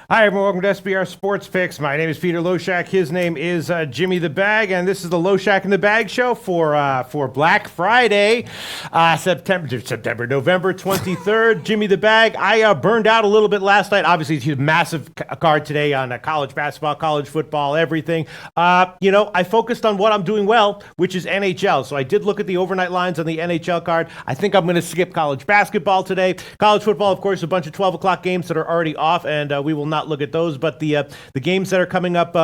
Hi, everyone. Welcome to SBR Sports Picks. My name is Peter Loshak. His name is Jimmy the Bag, and this is the Loshak and the Bag show for Black Friday, November 23rd. Jimmy the Bag. I burned out a little bit last night. Obviously, it's a massive card today on college basketball, college football, everything. I focused on what I'm doing well, which is NHL. So I did look at the overnight lines on the NHL card. I think I'm going to skip college basketball today. College football, of course, a bunch of 12 o'clock games that are already off, and we will not look at those, but the games that are coming up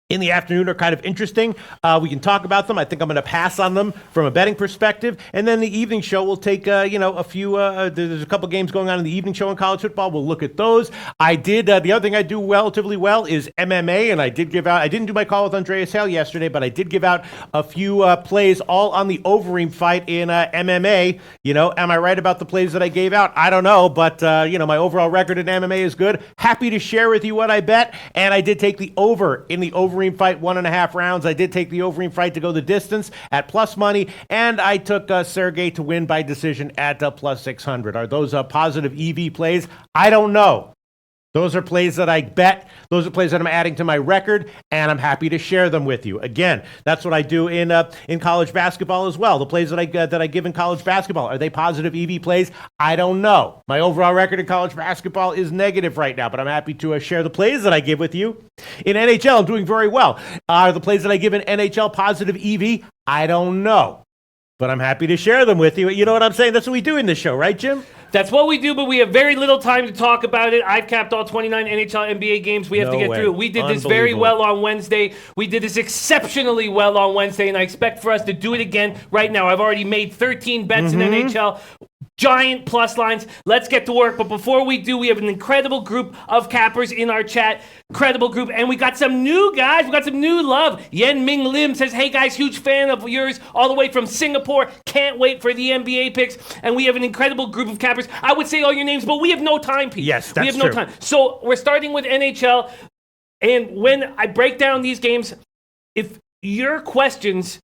in the afternoon are kind of interesting. We can talk about them. I think I'm going to pass on them from a betting perspective, and then the evening show will take a few. There's a couple games going on in the evening show in college football. We'll look at those. I did the other thing I do relatively well is MMA, and I did give out. I didn't do my call with Andreas Hale yesterday, but I did give out a few plays all on the Overeem fight in MMA. Am I right about the plays that I gave out? I don't know, but my overall record in MMA is good. Happy to share with you what I bet, and I did take the over in the Overeem fight 1.5 rounds. I did take the Overeem fight to go the distance at plus money, and I took Sergey to win by decision at plus 600. Are those positive EV plays? I don't know. Those are plays that I bet. Those are plays that I'm adding to my record, and I'm happy to share them with you. Again, that's what I do in college basketball as well. The plays that I give in college basketball, are they positive EV plays? I don't know. My overall record in college basketball is negative right now, but I'm happy to share the plays that I give with you. In NHL, I'm doing very well. Are the plays that I give in NHL positive EV? I don't know, but I'm happy to share them with you. You know what I'm saying? That's what we do in this show, right, Jim? That's what we do, but we have very little time to talk about it. I've capped all 29 NHL NBA games. We have to get through it. We did this very well on Wednesday. We did this exceptionally well on Wednesday, and I expect for us to do it again right now. I've already made 13 bets in NHL. Giant plus lines. Let's get to work. But before we do, we have an incredible group of cappers in our chat. Incredible group. And we got some new guys. We got some new love. Yen Ming Lim says, hey guys, huge fan of yours all the way from Singapore. Can't wait for the NBA picks. And we have an incredible group of cappers. I would say all your names, but we have no time, Pete. Yes, that's true. We have no time. So we're starting with NHL. And when I break down these games, if your questions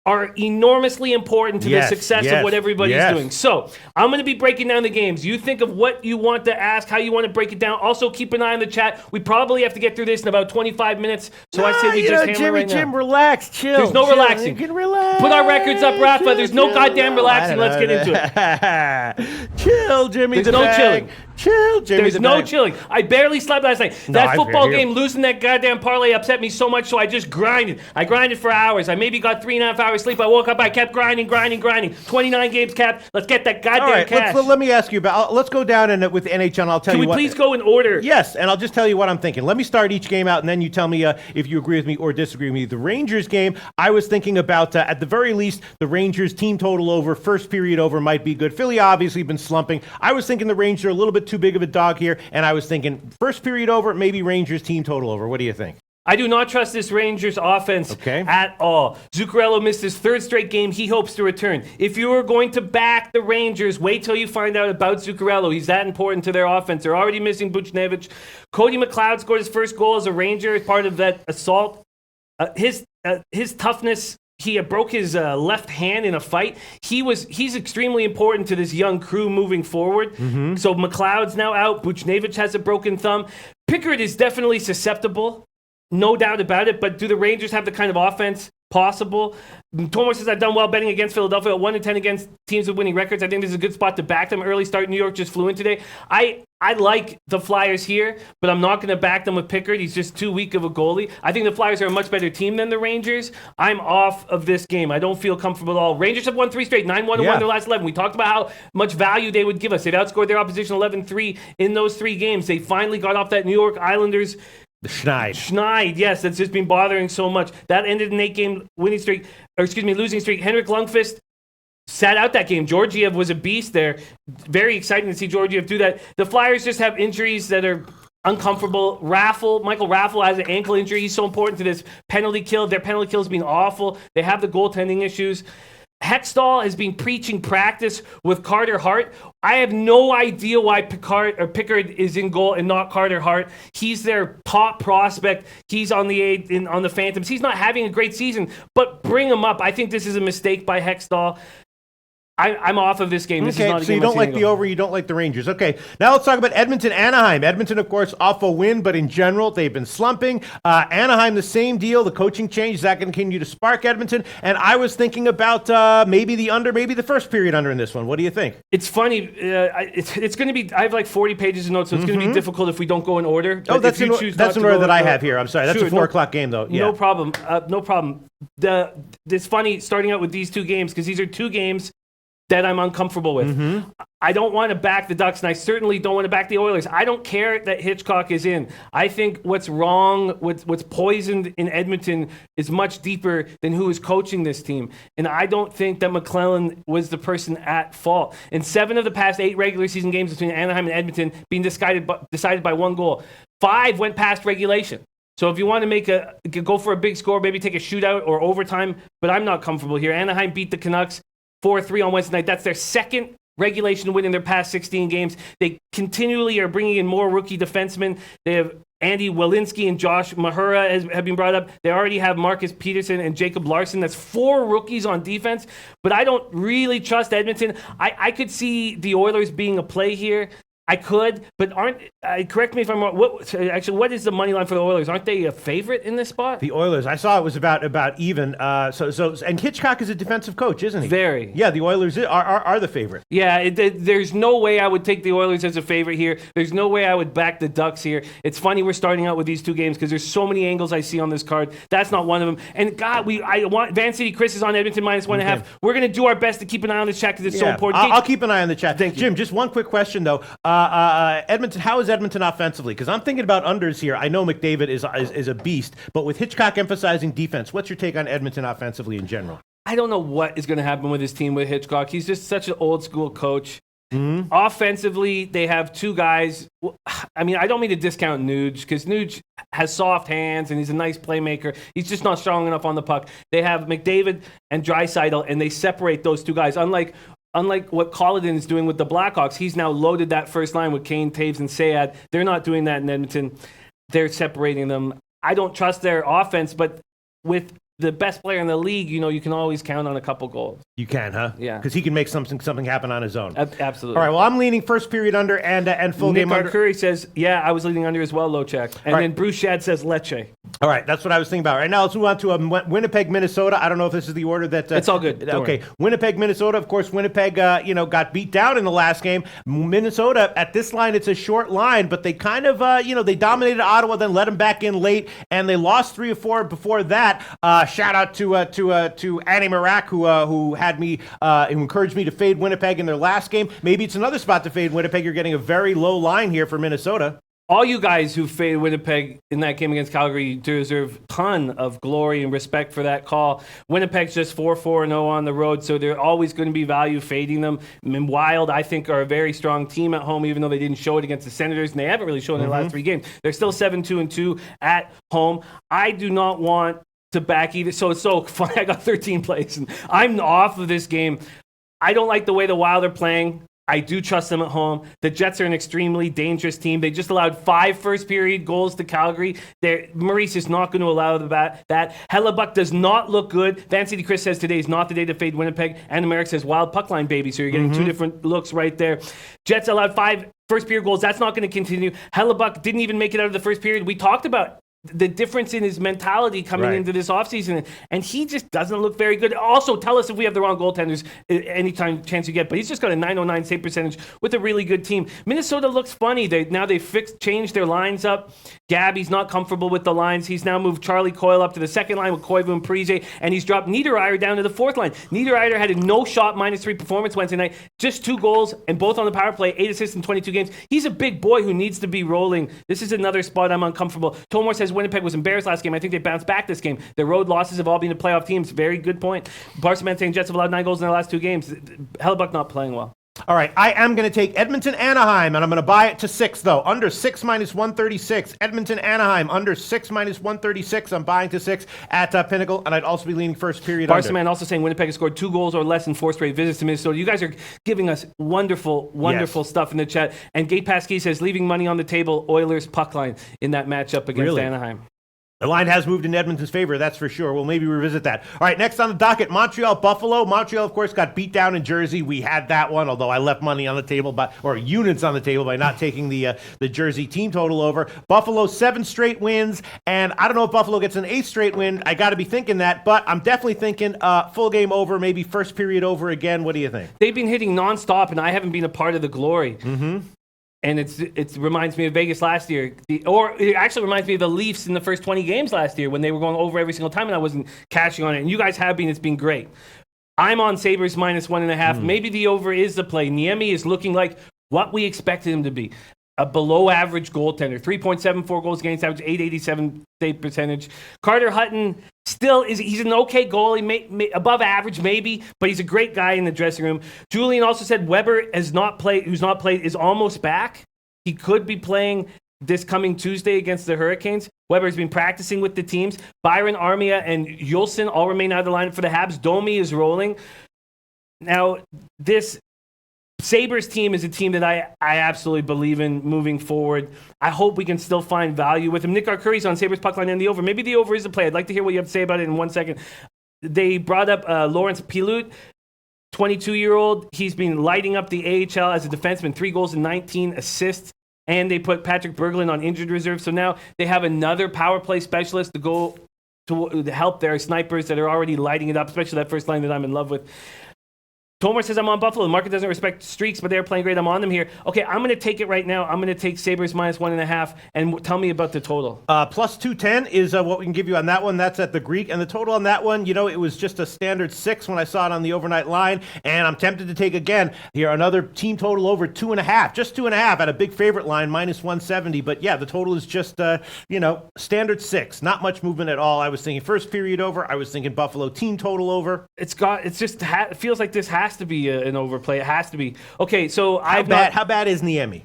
are enormously important to the success of what everybody's doing. So I'm going to be breaking down the games. You think of what you want to ask, how you want to break it down. Also, keep an eye on the chat. We probably have to get through this in about 25 minutes. So I say we just hammer right now. Jim, relax, chill. There's no relaxing. You can relax. Put our records up, Rafa. There's no goddamn relaxing. Let's get into it. Chill, Jimmy. There's no chilling. Chill, Jimmy. There's no chilling. I barely slept last night. That football game, losing that goddamn parlay upset me so much, so I just grinded. I grinded for hours. I maybe got 3.5 hours sleep. I woke up, I kept grinding. 29 games capped. Let's get that goddamn cash. Let me ask you about, let's go down with NHL, and I'll tell you what. Can we please go in order? Yes, and I'll just tell you what I'm thinking. Let me start each game out, and then you tell me if you agree with me or disagree with me. The Rangers game, I was thinking about, at the very least, the Rangers team total over, first period over might be good. Philly obviously been slumping. I was thinking the Rangers are a little bit too big of a dog here, and I was thinking first period over, maybe Rangers team total over. What do you think? I do not trust this Rangers offense at all. Zuccarello missed his third straight game. He hopes to return. If you are going to back the Rangers, wait till you find out about Zuccarello. He's that important to their offense. They're already missing Buchnevich. Cody McLeod scored his first goal as a Ranger as part of that assault. His toughness. He broke his left hand in a fight. He's extremely important to this young crew moving forward. So McLeod's now out. Buchnevich has a broken thumb. Pickard is definitely susceptible. No doubt about it, but do the Rangers have the kind of offense possible? Tomor says, I've done well betting against Philadelphia at 1-10 against teams with winning records. I think this is a good spot to back them. Early start, New York just flew in today. I like the Flyers here, but I'm not going to back them with Pickard. He's just too weak of a goalie. I think the Flyers are a much better team than the Rangers. I'm off of this game. I don't feel comfortable at all. Rangers have won 3 straight, 9-1 and 1 their last 11. We talked about how much value they would give us. They've outscored their opposition 11-3 in those 3 games. They finally got off that New York Islanders Schneid, yes, that's just been bothering so much. That ended an 8-game losing streak. Henrik Lundqvist sat out that game. Georgiev was a beast there. Very exciting to see Georgiev do that. The Flyers just have injuries that are uncomfortable. Michael Raffle has an ankle injury. He's so important to this penalty kill. Their penalty kill has been awful. They have the goaltending issues. Hextall has been preaching practice with Carter Hart. I have no idea why Pickard is in goal and not Carter Hart. He's their top prospect. He's on the Phantoms. He's not having a great season, but bring him up. I think this is a mistake by Hextall. I'm off of this game. This is not a so game you don't I'm like seeing the over, you don't like the Rangers. Okay, now let's talk about Edmonton-Anaheim. Edmonton, of course, off a win, but in general, they've been slumping. Anaheim, the same deal. The coaching change, is that going to continue to spark Edmonton? And I was thinking about maybe the under, maybe the first period under in this one. What do you think? It's funny. It's going to be, I have like 40 pages of notes, so it's going to be difficult if we don't go in order. Oh, that's an order that I have here. I'm sorry. That's a 4 o'clock game, though. Yeah. No problem. No problem. It's funny starting out with these two games because these are two games that I'm uncomfortable with. I don't want to back the Ducks, and I certainly don't want to back the Oilers. I don't care that Hitchcock is in. I think what's wrong, what's poisoned in Edmonton is much deeper than who is coaching this team. And I don't think that McClellan was the person at fault. In 7 of the past 8 regular season games between Anaheim and Edmonton being decided by 1 goal, 5 went past regulation. So if you want to go for a big score, maybe take a shootout or overtime, but I'm not comfortable here. Anaheim beat the Canucks 4-3 on Wednesday night. That's their second regulation win in their past 16 games. They continually are bringing in more rookie defensemen. They have Andy Welinski and Josh Mahura have been brought up. They already have Marcus Peterson and Jacob Larson. That's 4 rookies on defense. But I don't really trust Edmonton. I could see the Oilers being a play here. I could, but correct me if I'm wrong. What is the money line for the Oilers? Aren't they a favorite in this spot? The Oilers, I saw it was about even. And Hitchcock is a defensive coach, isn't he? Very. Yeah, the Oilers are the favorite. Yeah, there's no way I would take the Oilers as a favorite here. There's no way I would back the Ducks here. It's funny we're starting out with these two games because there's so many angles I see on this card. That's not one of them. And God, I want Van City Chris is on Edmonton -1.5. We're gonna do our best to keep an eye on this chat because it's so important. I'll keep an eye on the chat. Thank you. Jim, just one quick question though. Edmonton, how is Edmonton offensively? Because I'm thinking about unders here. I know McDavid is a beast, but with Hitchcock emphasizing defense, what's your take on Edmonton offensively in general? I don't know what is going to happen with his team with Hitchcock. He's just such an old school coach. Offensively, they have 2 guys. I mean, I don't mean to discount Nuge because Nuge has soft hands and he's a nice playmaker. He's just not strong enough on the puck. They have McDavid and Draisaitl, and they separate those 2 guys. Unlike what Colliton is doing with the Blackhawks, he's now loaded that first line with Kane, Taves, and Sayad. They're not doing that in Edmonton. They're separating them. I don't trust their offense, but with the best player in the league, you can always count on a couple goals. You can, huh? Yeah. Because he can make something happen on his own. Absolutely. All right, well, I'm leaning first period under and full game under. Nick Curry says, yeah, I was leaning under as well, low check. And then Bruce Shad says, Lecce. All right, that's what I was thinking about. Right now, let's move on to Winnipeg, Minnesota. I don't know if this is the order that... it's all good. Okay, Winnipeg, Minnesota. Of course, Winnipeg, got beat down in the last game. Minnesota, at this line, it's a short line, but they kind of, they dominated Ottawa, then let them back in late, and they lost 3 or 4 before that. Shout out to Annie Marak, who had me, who encouraged me to fade Winnipeg in their last game. Maybe it's another spot to fade Winnipeg. You're getting a very low line here for Minnesota. All you guys who faded Winnipeg in that game against Calgary deserve a ton of glory and respect for that call. Winnipeg's just 4-4-0 on the road, so they're always going to be value fading them. I mean, Wild, I think, are a very strong team at home, even though they didn't show it against the Senators, and they haven't really shown it in the last 3 games. They're still 7-2-2 at home. I do not want to back either. So it's so funny. I got 13 plays, and I'm off of this game. I don't like the way the Wild are playing. I do trust them at home. The Jets are an extremely dangerous team. They just allowed 5 first-period goals to Calgary. Maurice is not going to allow that. Hellebuck does not look good. Van City Chris says today is not the day to fade Winnipeg. And America says wild puck line, baby. So you're getting 2 different looks right there. Jets allowed 5 first-period goals. That's not going to continue. Hellebuck didn't even make it out of the first period. We talked about the difference in his mentality coming into this offseason, and he just doesn't look very good. Also, tell us if we have the wrong goaltenders anytime chance you get, but he's just got a .909 save percentage with a really good team. Minnesota looks funny. They've changed their lines up. Gabby's not comfortable with the lines. He's now moved Charlie Coyle up to the second line with Koivu and Parise, and he's dropped Niederreiter down to the fourth line. Niederreiter had a no-shot -3 performance Wednesday night, just 2 goals, and both on the power play, 8 assists in 22 games. He's a big boy who needs to be rolling. This is another spot I'm uncomfortable. Tomor says Winnipeg was embarrassed last game. I think they bounced back this game. Their road losses have all been to playoff teams. Very good point. Barcelona saying Jets have allowed 9 goals in their last 2 games. Hellebuck not playing well. All right, I am going to take Edmonton-Anaheim, and I'm going to buy it to 6, though. Under 6 -136. Edmonton-Anaheim, under 6 -136. I'm buying to 6 at Pinnacle, and I'd also be leaning first period under. Barcelona also saying Winnipeg has scored 2 goals or less in 4 straight visits to Minnesota. You guys are giving us wonderful stuff in the chat. And Gay Pasquis says, leaving money on the table, Oilers puck line in that matchup against Anaheim. The line has moved in Edmonton's favor, that's for sure. We'll maybe revisit that. All right, next on the docket, Montreal-Buffalo. Montreal, of course, got beat down in Jersey. We had that one, although I left money on the table, or units on the table by not taking the Jersey team total over. Buffalo, 7 straight wins, and I don't know if Buffalo gets an 8th straight win. I got to be thinking that, but I'm definitely thinking full game over, maybe first period over again. What do you think? They've been hitting nonstop, and I haven't been a part of the glory. Mm-hmm. And it reminds me of Vegas last year. Or it actually reminds me of the Leafs in the first 20 games last year when they were going over every single time and I wasn't cashing on it. And you guys have been. It's been great. I'm on Sabres minus 1.5. Maybe the over is the play. Niemi is looking like what we expected him to be. A below-average goaltender. 3.74 goals against average, .887 save percentage. Carter Hutton still he's an okay goalie, above average maybe, but he's a great guy in the dressing room. Julian also said Weber who's not played, is almost back. He could be playing this coming Tuesday against the Hurricanes. Weber's been practicing with the teams. Byron, Armia, and Yulson all remain out of the lineup for the Habs. Domi is rolling. Now, this Sabres team is a team that I absolutely believe in moving forward. I hope we can still find value with him. Nick Arcuri's on Sabres puck line and the over. Maybe the over is the play. I'd like to hear what you have to say about it in 1 second. They brought up Lawrence Pilut, 22-year-old. He's been lighting up the AHL as a defenseman, 3 goals and 19 assists. And they put Patrick Berglund on injured reserve. So now they have another power play specialist to go to help their snipers that are already lighting it up, especially that first line that I'm in love with. Tomer says I'm on Buffalo. The market doesn't respect streaks, but they're playing great. I'm on them here. Okay, I'm going to take it right now. I'm going to take Sabres minus 1.5, and tell me about the total. Plus 210 is what we can give you on that one. That's at the Greek. And the total on that one, it was just a standard 6 when I saw it on the overnight line. And I'm tempted to take again here another team total over 2.5. Just 2.5 at a big favorite line, minus 170. But yeah, the total is just, standard 6. Not much movement at all. I was thinking first period over. I was thinking Buffalo team total over. It feels like this has to be an overplay. It has to be. Okay, so how bad is Niemi?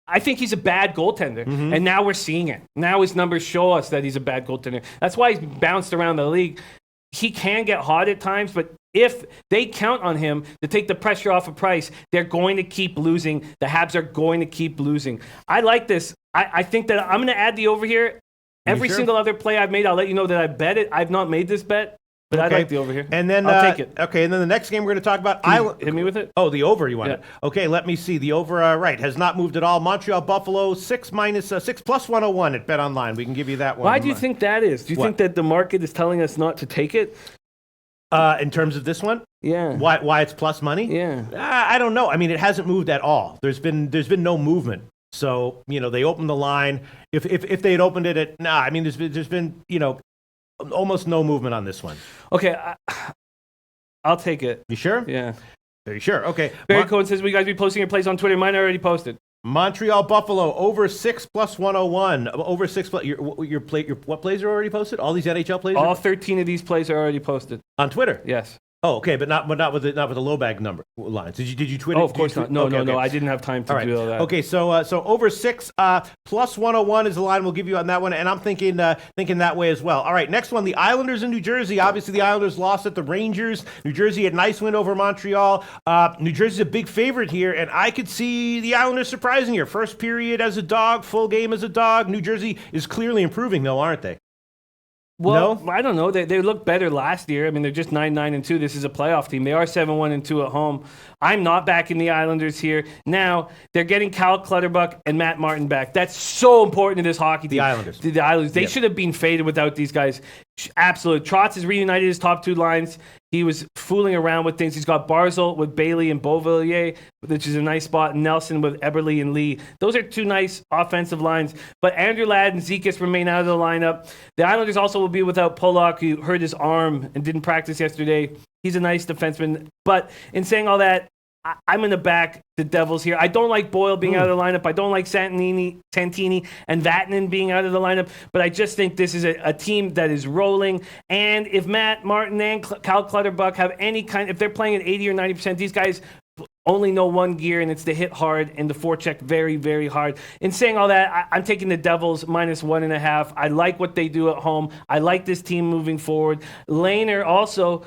I think he's a bad goaltender, and now we're seeing it. Now his numbers show us that he's a bad goaltender. That's why he's bounced around the league. He can get hot at times, but if they count on him to take the pressure off of Price, they're going to keep losing. The Habs are going to keep losing. I like this. I think that I'm going to add the over here. Every single other play I've made, I'll let you know that I bet it. I've not made this bet. But okay. I like the over here. And then I'll take it. Okay, and then the next game we're going to talk about. Hit me with it. Oh, the over you want it. Okay, let me see. The over, right, has not moved at all. Montreal Buffalo 6 plus 101 at Bet Online. We can give you that one. Why do you think that is? Do you think that the market is telling us not to take it? In terms of this one? Yeah. Why it's plus money? Yeah. I don't know. I mean, it hasn't moved at all. There's been no movement. So, they opened the line. If they had opened it at there's been almost no movement on this one. Okay, I'll take it. You sure? Yeah. Are you sure? Okay. Barry Cohen says, will you guys be posting your plays on Twitter? Mine are already posted. Montreal Buffalo over 6 plus 101. Over 6 plus. What plays are already posted? All these NHL plays? All 13 of these plays are already posted on Twitter. Yes. Oh, okay, but not with the low bag number lines. Did you tweet it? Oh, of course not. No, I didn't have time to do all that. Okay, so over 6 plus 101 is the line we'll give you on that one, and I'm thinking that way as well. All right, next one, the Islanders in New Jersey. Obviously, the Islanders lost at the Rangers. New Jersey had a nice win over Montreal. New Jersey's a big favorite here, and I could see the Islanders surprising here. First period as a dog, full game as a dog. New Jersey is clearly improving, though, aren't they? Well, no? I don't know. They looked better last year. I mean, they're just 9-9-2. This is a playoff team. They are 7-1-2 at home. I'm not backing the Islanders here. Now, they're getting Cal Clutterbuck and Matt Martin back. That's so important to this hockey team. The Islanders. The Islanders. They should have been faded without these guys. Absolutely. Trotz has reunited his top 2 lines. He was fooling around with things. He's got Barzal with Bailey and Beauvillier, which is a nice spot. Nelson with Eberle and Lee. Those are 2 nice offensive lines. But Andrew Ladd and Zekas remain out of the lineup. The Islanders also will be without Pollock, who hurt his arm and didn't practice yesterday. He's a nice defenseman. But in saying all that, I'm going to back the Devils here. I don't like Boyle being out of the lineup. I don't like Santini and Vatanen being out of the lineup. But I just think this is a team that is rolling. And if Matt Martin and Cal Clutterbuck have if they're playing at 80 or 90%, these guys only know one gear, and it's to hit hard and to forecheck very, very hard. In saying all that, I'm taking the Devils minus 1.5. I like what they do at home. I like this team moving forward. Lehner also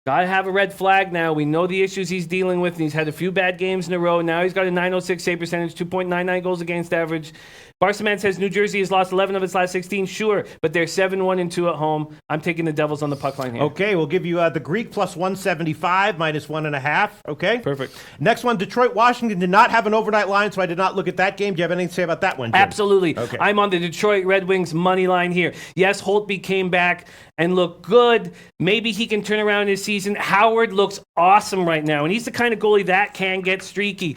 got to have a red flag now. We know the issues he's dealing with, and he's had a few bad games in a row. Now he's got a .906 save percentage, 2.99 goals against average. Barcelona says New Jersey has lost 11 of its last 16. Sure, but they're 7-1-2 at home. I'm taking the Devils on the puck line here. Okay, we'll give you the Greek plus 175, minus 1.5. Okay. Perfect. Next one, Detroit-Washington did not have an overnight line, so I did not look at that game. Do you have anything to say about that one, Jim? Absolutely. Okay. I'm on the Detroit Red Wings money line here. Yes, Holtby came back and looked good. Maybe he can turn around his season. Howard looks awesome right now, and he's the kind of goalie that can get streaky.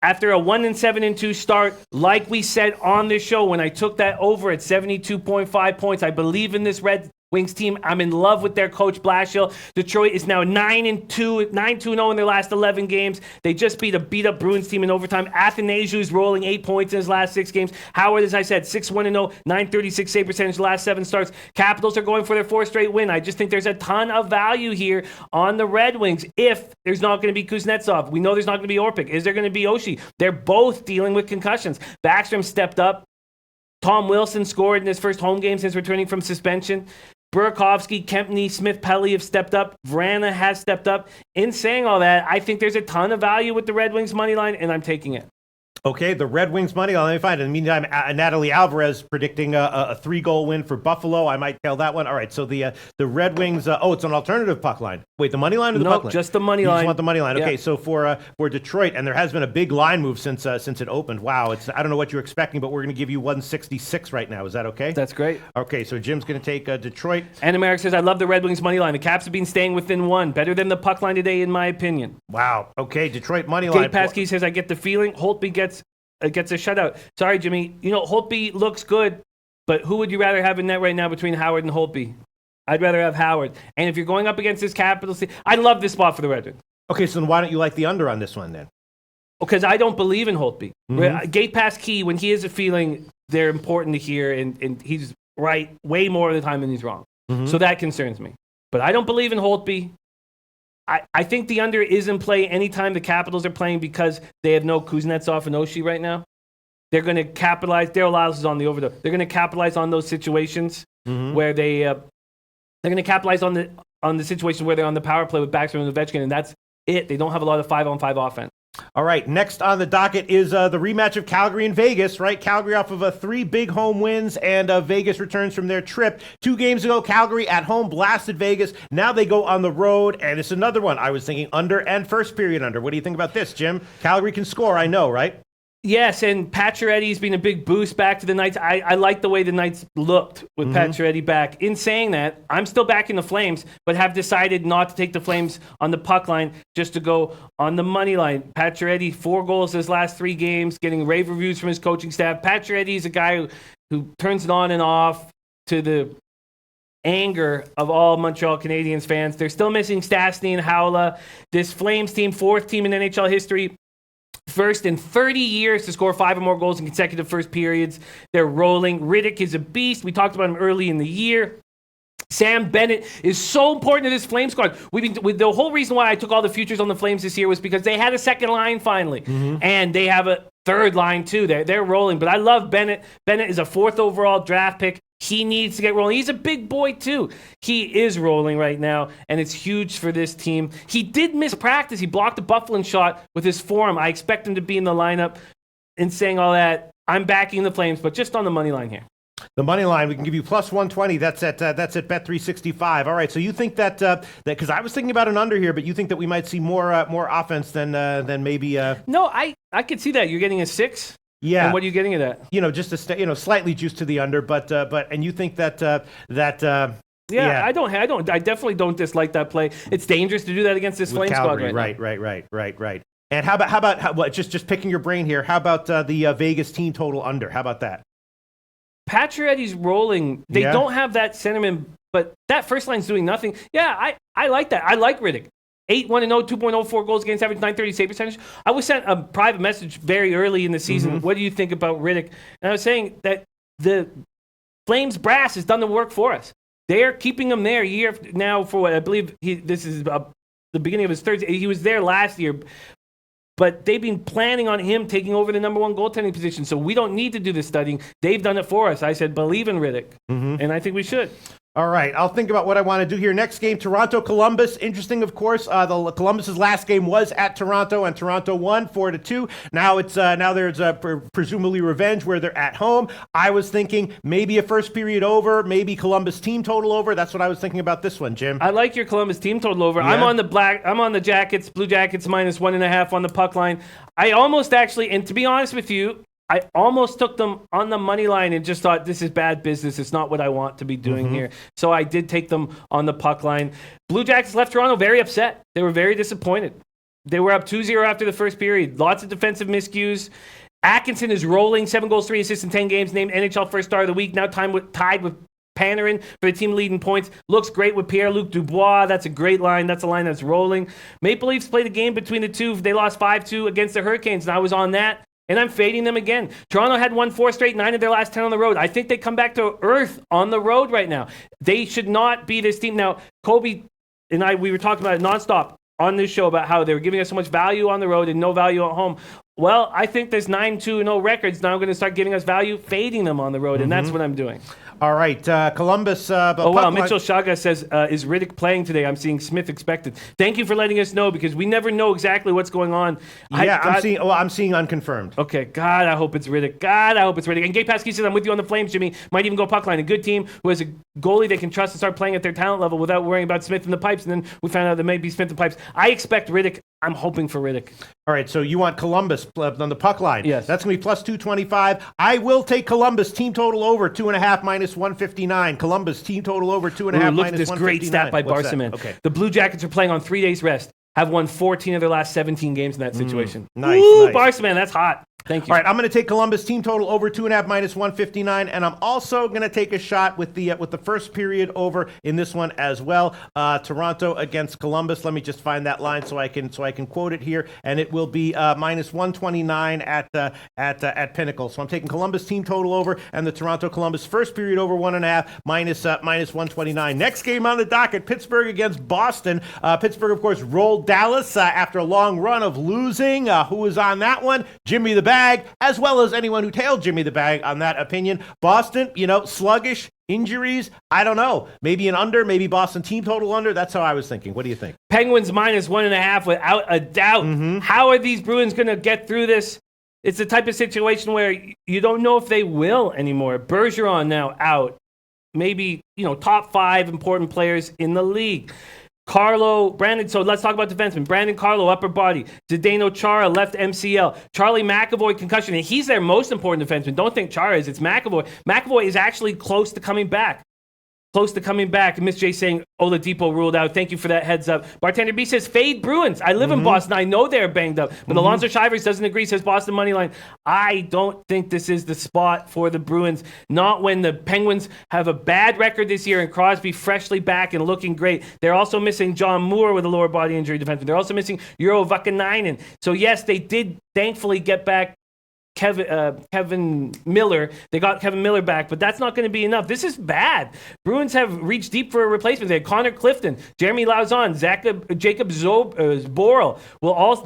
After a 1-7-2 start, like we said on this show, when I took that over at 72.5 points, I believe in this Red Wings team. I'm in love with their coach, Blashill. Detroit is now 9-2-0 in their last 11 games. They just beat a beat-up Bruins team in overtime. Athanasiou is rolling 8 points in his last 6 games. Howard, as I said, 6-1-0, .936 save percentage last 7 starts. Capitals are going for their 4th straight win. I just think there's a ton of value here on the Red Wings if there's not going to be Kuznetsov. We know there's not going to be Orpik. Is there going to be Oshie? They're both dealing with concussions. Backstrom stepped up. Tom Wilson scored in his first home game since returning from suspension. Burakovsky, Kempney, Smith-Pelly have stepped up. Vrana has stepped up. In saying all that, I think there's a ton of value with the Red Wings money line, and I'm taking it. Okay, the Red Wings money line. Let me find it. In the meantime, Natalie Alvarez predicting a 3-goal win for Buffalo. I might tail that one. All right, so the Red Wings. It's an alternative puck line. Wait, the money line or the puck line? No, just the money line. You just want the money line. Yeah. Okay, so for Detroit, and there has been a big line move since it opened. Wow, I don't know what you're expecting, but we're going to give you 166 right now. Is that okay? That's great. Okay, so Jim's going to take Detroit. And America says, I love the Red Wings money line. The Caps have been staying within 1. Better than the puck line today, in my opinion. Wow. Okay, Detroit money line. Jake Paskey says, I get the feeling Holtby gets a shutout. Sorry, Jimmy. Holtby looks good, but who would you rather have in net right now between Howard and Holtby? I'd rather have Howard. And if you're going up against this Capitals team, I love this spot for the Red Wings. Okay, so then why don't you like the under on this one then? Because I don't believe in Holtby. Mm-hmm. Gate pass key, when he has a feeling, they're important to hear, and he's right way more of the time than he's wrong. Mm-hmm. So that concerns me. But I don't believe in Holtby. I think the under is in play anytime the Capitals are playing because they have no Kuznetsov and Oshie right now. They're going to capitalize. Daryl Lyles is on the over. They're going to capitalize on those situations where they're going to capitalize on the situation where they're on the power play with Backstrom and Ovechkin, and that's it. They don't have a lot of 5-on-5 offense. All right, next on the docket is the rematch of Calgary and Vegas, right? Calgary off of 3 big home wins, and Vegas returns from their trip. 2 games ago, Calgary at home blasted Vegas. Now they go on the road, and it's another one. I was thinking under and first period under. What do you think about this, Jim? Calgary can score, I know, right? Yes, and Pacioretty's been a big boost back to the Knights. I like the way the Knights looked with Pacioretty back. In saying that, I'm still backing the Flames, but have decided not to take the Flames on the puck line, just to go on the money line. Pacioretty, 4 goals his last 3 games, getting rave reviews from his coaching staff. Pacioretty is a guy who turns it on and off to the anger of all Montreal Canadiens fans. They're still missing Stastny and Haula. This Flames team, 4th team in NHL history, first in 30 years to score 5 or more goals in consecutive first periods. They're rolling. Riddick is a beast. We talked about him early in the year. Sam Bennett is so important to this Flames squad. The whole reason why I took all the futures on the Flames this year was because they had a second line finally. And they have a third line too. They're rolling. But I love Bennett. Bennett is a 4th overall draft pick. He needs to get rolling. He's a big boy, too. He is rolling right now, and it's huge for this team. He did miss practice. He blocked a Bufflin shot with his forearm. I expect him to be in the lineup. In saying all that, I'm backing the Flames, but just on the money line here. The money line, we can give you plus 120. That's at Bet365. All right, so you think that because I was thinking about an under here, but you think that we might see more offense than maybe. No, I could see that. You're getting a 6. Yeah. And what are you getting it at? Just slightly juiced to the under, but and you think that Yeah, I definitely don't dislike that play. It's dangerous to do that against this Flames squad right now. Right. And how about just picking your brain here? How about the Vegas team total under? How about that? Pacioretty's rolling. They don't have that centerman, but that first line's doing nothing. Yeah, I like that. I like Riddick. 8-1-0, 2.04 goals against average, .930 save percentage. I was sent a private message very early in the season. What do you think about Riddick? And I was saying that the Flames brass has done the work for us. They're keeping him there year now for what I believe this is the beginning of his 3rd. He was there last year. But they've been planning on him taking over the number 1 goaltending position. So we don't need to do the studying. They've done it for us. I said, believe in Riddick. And I think we should. All right, I'll think about what I want to do here. Next game, Toronto-Columbus. Interesting, of course. Columbus's last game was at Toronto, and Toronto won 4-2. Now there's presumably revenge where they're at home. I was thinking maybe a first period over, maybe Columbus team total over. That's what I was thinking about this one, Jim. I like your Columbus team total over. Yeah. I'm on the Jackets, Blue Jackets -1.5 on the puck line. I almost actually, and to be honest with you, I almost took them on the money line and just thought, this is bad business. It's not what I want to be doing here. So I did take them on the puck line. Blue Jackets left Toronto very upset. They were very disappointed. They were up 2-0 after the first period. Lots of defensive miscues. Atkinson is rolling, 7 goals, 3 assists in 10 games, named NHL First Star of the Week, now tied with Panarin for the team leading points. Looks great with Pierre-Luc Dubois. That's a great line. That's a line that's rolling. Maple Leafs played a game between the two. They lost 5-2 against the Hurricanes, and I was on that. And I'm fading them again. Toronto had won 4 straight, 9 of their last 10 on the road. I think they come back to earth on the road right now. They should not be this team. Now, Kobe and we were talking about it nonstop on this show about how they were giving us so much value on the road and no value at home. Well, I think there's 9-2-0 records now going to start giving us value, fading them on the road, and that's what I'm doing. All right, Columbus. Mitchell Shaga says, is Riddick playing today? I'm seeing Smith expected. Thank you for letting us know, because we never know exactly what's going on. Yeah, I'm seeing unconfirmed. Okay, God, I hope it's Riddick. God, I hope it's Riddick. And Gay Pasky says, I'm with you on the Flames, Jimmy. Might even go puck line. A good team who has a goalie they can trust and start playing at their talent level without worrying about Smith and the pipes. And then we found out there may be Smith and pipes. I expect Riddick. I'm hoping for Riddick. All right, so you want Columbus on the puck line. Yes. That's going to be +225. I will take Columbus team total over 2.5 -159. Columbus team total over 2.5 Look at this great stat by Barsaman. Okay. The Blue Jackets are playing on 3 days rest. Have won 14 of their last 17 games in that situation. Nice. Barsaman, that's hot. Thank you. All right, I'm going to take Columbus team total over 2.5 -159, and I'm also going to take a shot with the first period over in this one as well. Toronto against Columbus. Let me just find that line so I can quote it here, and it will be -129 at Pinnacle. So I'm taking Columbus team total over and the Toronto Columbus first period over 1.5 -129. Next game on the docket: Pittsburgh against Boston. Pittsburgh, of course, rolled Dallas after a long run of losing. Who was on that one? Jimmy the Bag, as well as anyone who tailed Jimmy the Bag on that opinion. Boston, sluggish, injuries. I don't know. Maybe an under, maybe Boston team total under. That's how I was thinking. What do you think? Penguins -1.5 without a doubt. How are these Bruins going to get through this? It's the type of situation where you don't know if they will anymore. Bergeron now out. Maybe, top 5 important players in the league. Brandon, so let's talk about defensemen. Brandon Carlo, upper body. Zdeno Chara, left MCL. Charlie McAvoy, concussion, and he's their most important defenseman. Don't think Chara is, it's McAvoy. McAvoy is actually close to coming back. Miss J saying Oladipo ruled out. Thank you for that heads up. Bartender B says, fade Bruins. I live in Boston. I know they're banged up. But Alonzo Shivers doesn't agree, says Boston money line. I don't think this is the spot for the Bruins. Not when the Penguins have a bad record this year and Crosby freshly back and looking great. They're also missing John Moore with a lower body injury defenseman. They're also missing Euro Vakanainen. So yes, they did thankfully get back Kevin Miller. They got Kevin Miller back, but that's not going to be enough. This is bad. Bruins have reached deep for a replacement. They had Connor Clifton, Jeremy Lauzon, Jacob Zboril.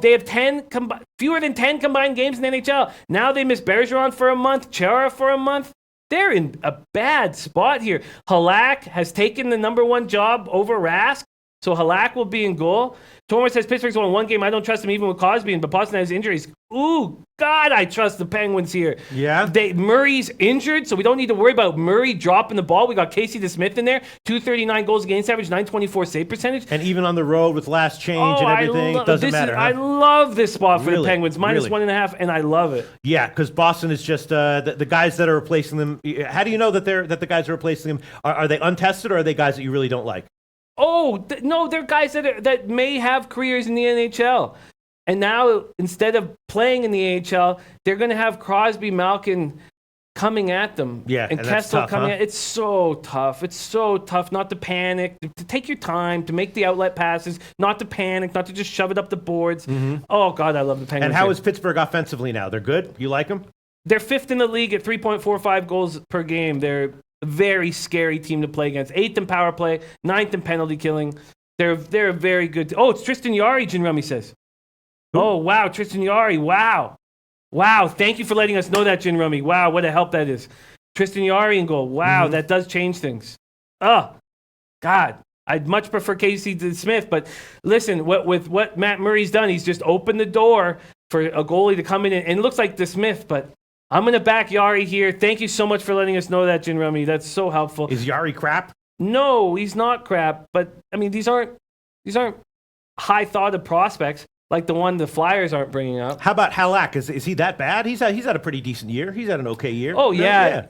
They have fewer than 10 combined games in the NHL. Now they miss Bergeron for a month, Chara for a month. They're in a bad spot here. Halak has taken the number 1 job over Rask, so Halak will be in goal. Tormor says Pittsburgh's won 1 game. I don't trust him even with Cosby, but Boston has injuries. Ooh, God, I trust the Penguins here. Yeah. Murray's injured, so we don't need to worry about Murray dropping the ball. We got Casey DeSmith in there, 239 goals against average, 924 save percentage. And even on the road with last change and everything, it doesn't matter. I love this spot for the Penguins, -1.5, and I love it. Yeah, because Boston is just the guys that are replacing them. How do you know that the guys that are replacing them, are they untested, or are they guys that you really don't like? No, they're guys that may have careers in the NHL. And now, instead of playing in the AHL, they're going to have Crosby, Malkin coming at them. Yeah, and Kessel coming at. It's so tough. It's so tough not to panic, to take your time, to make the outlet passes, not to panic, not to just shove it up the boards. Oh, God, I love the Penguins. And how is Pittsburgh offensively now? They're good? You like them? They're 5th in the league at 3.45 goals per game. They're a very scary team to play against. 8th in power play, 9th in penalty killing. They're a very good. It's Tristan Jarry, Jin Rummy says. Who? Oh, wow, Tristan Jarry. Wow. Thank you for letting us know that, Jin Rummy. Wow, what a help that is. Tristan Jarry in goal. Wow, that does change things. Oh, God. I'd much prefer Casey to Smith, but listen, with what Matt Murray's done, he's just opened the door for a goalie to come in, and it looks like the Smith, but I'm going to back Yari here. Thank you so much for letting us know that, Jin Rummy. That's so helpful. Is Yari crap? No, he's not crap, but I mean, these aren't high thought of prospects like the one the Flyers aren't bringing up. How about Halak? Is he that bad? He's had a pretty decent year. He's had an okay year. Oh yeah.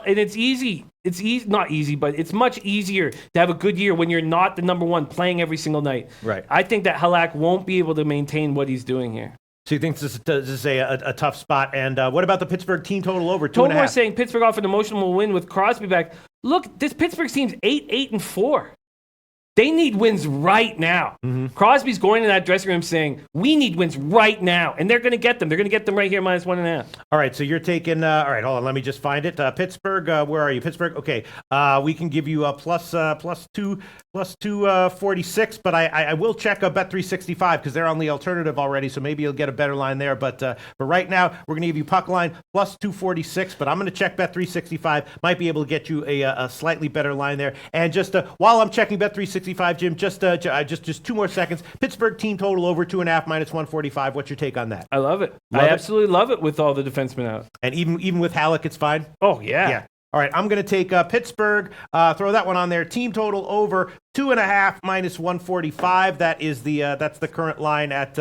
And it's easy. It's easy, not easy, but it's much easier to have a good year when you're not the number one playing every single night. Right. I think that Halak won't be able to maintain what he's doing here. So you think this is a tough spot? And what about the Pittsburgh team total over 2.5? Total saying Pittsburgh off an emotional win with Crosby back. Look, this Pittsburgh team's 8-8-4. They need wins right now. Mm-hmm. Crosby's going to that dressing room saying, we need wins right now. And they're going to get them. They're going to get them right here, -1.5. All right, so you're taking, all right, hold on, let me just find it. Pittsburgh, where are you? Pittsburgh, okay. We can give you a plus 246, but I will check Bet365 because they're on the alternative already, so maybe you'll get a better line there. But for right now, we're going to give you puck line plus 246, but I'm going to check Bet365. Might be able to get you a slightly better line there. And just while I'm checking Bet365, Jim, just 2 more seconds. Pittsburgh team total over 2.5 -145. What's your take on that? I love it. I absolutely love it with all the defensemen out. And even with Halleck, it's fine? Oh, yeah. All right, I'm going to take Pittsburgh, throw that one on there. Team total over 2.5 -145. That's the current line at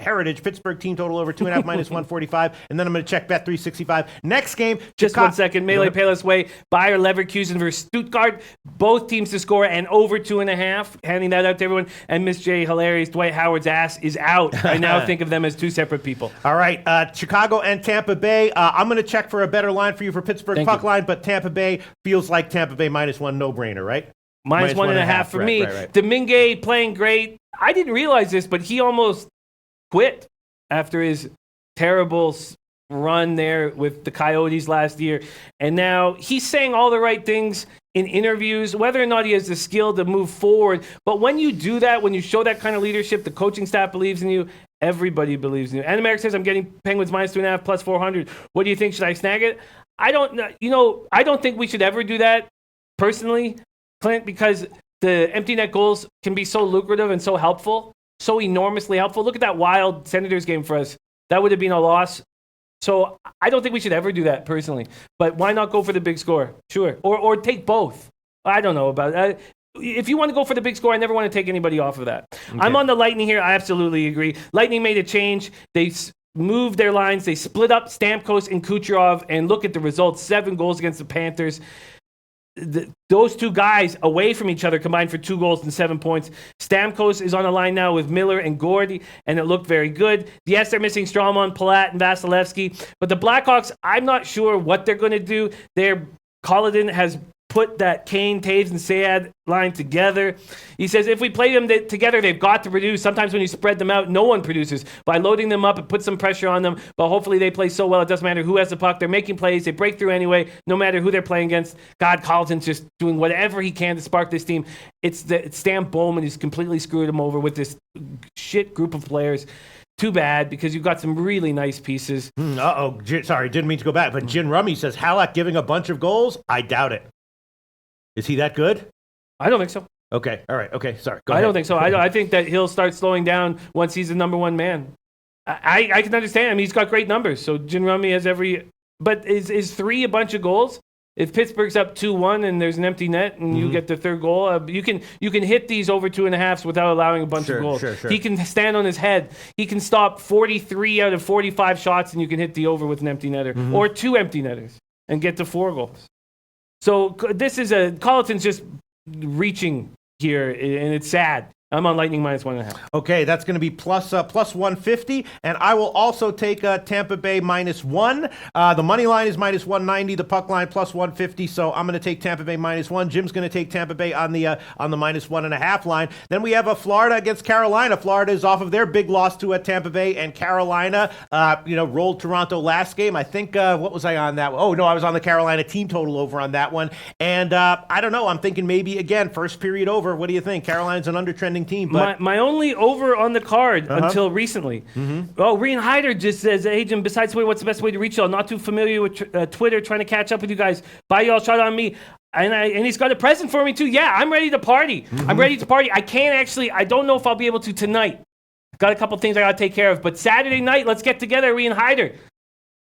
Heritage. Pittsburgh team total over 2.5 -145. And then I'm going to check Bet365. Next game. Just 1 second. Melee Payless Way. Bayer Leverkusen versus Stuttgart. Both teams to score and over 2.5. Handing that out to everyone. And Miss J, hilarious. Dwight Howard's ass is out. I now think of them as two separate people. All right. Chicago and Tampa Bay. I'm going to check for a better line for you for Pittsburgh puck line, but Tampa Bay feels like Tampa Bay -1 no-brainer, right? -1.5 for me. Right. Domingue playing great. I didn't realize this, but he almost quit after his terrible run there with the Coyotes last year. And now he's saying all the right things in interviews, whether or not he has the skill to move forward. But when you do that, when you show that kind of leadership, the coaching staff believes in you. Everybody believes in you. And America says, I'm getting Penguins -2.5 plus 400. What do you think? Should I snag it? I don't know. I don't think we should ever do that personally, Clint, because the empty net goals can be so lucrative and so helpful, so enormously helpful. Look at that Wild Senators game for us. That would have been a loss. So I don't think we should ever do that personally. But why not go for the big score? Sure. Or take both. I don't know about that. If you want to go for the big score, I never want to take anybody off of that. Okay. I'm on the Lightning here. I absolutely agree. Lightning made a change. They moved their lines. They split up Stamkos and Kucherov, and look at the results. 7 goals against the Panthers. Those two guys away from each other combined for 2 goals and 7 points. Stamkos is on the line now with Miller and Gordy, and it looked very good. Yes, they're missing Stralman, Palat, and Vasilevsky, but the Blackhawks, I'm not sure what they're going to do. Colliton has put that Kane, Taves, and Sayad line together. He says if we play them together, they've got to produce. Sometimes when you spread them out, no one produces. By loading them up, it puts some pressure on them, but hopefully they play so well, it doesn't matter who has the puck. They're making plays. They break through anyway, no matter who they're playing against. God, Colliton's just doing whatever he can to spark this team. It's Stan Bowman who's completely screwed him over with this shit group of players. Too bad, because you've got some really nice pieces. Sorry, didn't mean to go back, but Jin Rummy says Halak giving a bunch of goals? I doubt it. Is he that good? I don't think so. Okay, all right, okay, sorry. Go ahead. I don't think so. I think that he'll start slowing down once he's the number one man. I can understand. I mean, he's got great numbers, so Jin Rummy has every... But is 3 a bunch of goals? If Pittsburgh's up 2-1 and there's an empty net and you get the third goal, you can hit these over 2.5s without allowing a bunch of goals. Sure. He can stand on his head. He can stop 43 out of 45 shots and you can hit the over with an empty netter or 2 empty netters and get to 4 goals. So this is Colliton's just reaching here, and it's sad. I'm on Lightning -1.5. Okay, that's going to be plus 150, and I will also take Tampa Bay -1. The money line is -190, the puck line plus 150, so I'm going to take Tampa Bay -1. Jim's going to take Tampa Bay on the -1.5 line. Then we have Florida against Carolina. Florida is off of their big loss to Tampa Bay, and Carolina, rolled Toronto last game. I think, what was I on that one? Oh, no, I was on the Carolina team total over on that one, and I don't know. I'm thinking maybe, again, first period over. What do you think? Carolina's an undertrending team. But my only over on the card until recently. Oh, Reen Hyder just says, hey, Jim, besides Twitter, what's the best way to reach y'all? Not too familiar with Twitter, trying to catch up with you guys. Bye, y'all. Shout out on me. And he's got a present for me too. Yeah, I'm ready to party. Mm-hmm. I'm ready to party. I don't know if I'll be able to tonight. Got a couple things I got to take care of. But Saturday night, let's get together. We in Hyder.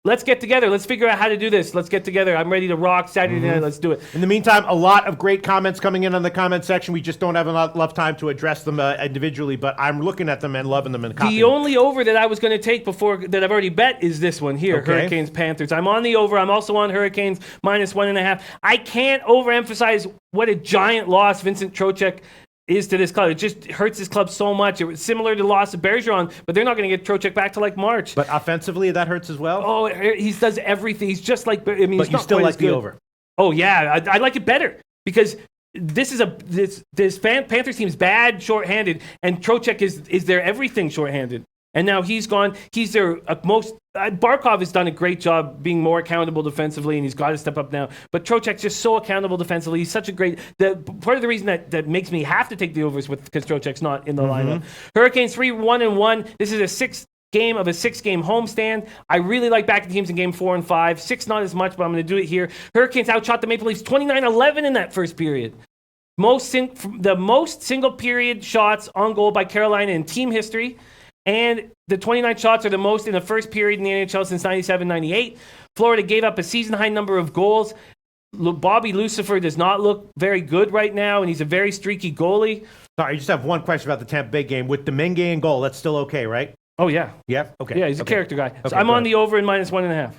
Let's get together. Let's figure out how to do this. Let's get together. I'm ready to rock Saturday night. Let's do it. In the meantime, a lot of great comments coming in on the comment section. We just don't have enough time to address them individually, but I'm looking at them and loving them and copying The only over that I was going to take before that I've already bet is this one here, okay. Hurricanes Panthers. I'm on the over. I'm also on Hurricanes -1.5. I can't overemphasize what a giant loss Vincent Trocheck is to this club. It just hurts this club so much. It was similar to the loss of Bergeron, but they're not going to get Trocheck back to like March. But offensively, that hurts as well? Oh, he does everything. He's just like, but he's you still like the over? Oh, yeah. I like it better because this Panthers team is bad shorthanded, and Trocheck is their everything shorthanded. And now he's gone. He's their most. Barkov has done a great job being more accountable defensively, and he's got to step up now. But Trocheck's just so accountable defensively. He's such a great. Part of the reason that makes me have to take the overs because Trocheck's not in the lineup. Hurricanes 3-1-1. This is a six game homestand. I really like backing teams in game 4 and 5. 6 not as much, but I'm going to do it here. Hurricanes outshot the Maple Leafs 29-11 in that first period. The most single period shots on goal by Carolina in team history. And the 29 shots are the most in the first period in the NHL since 97-98. Florida gave up a season-high number of goals. Bobby Lucifer does not look very good right now, and he's a very streaky goalie. Sorry, I just have one question about the Tampa Bay game. With Domingue in goal, that's still okay, right? Oh, yeah. Yeah? Okay. Yeah, he's a character guy. So I'm on the over in -1.5.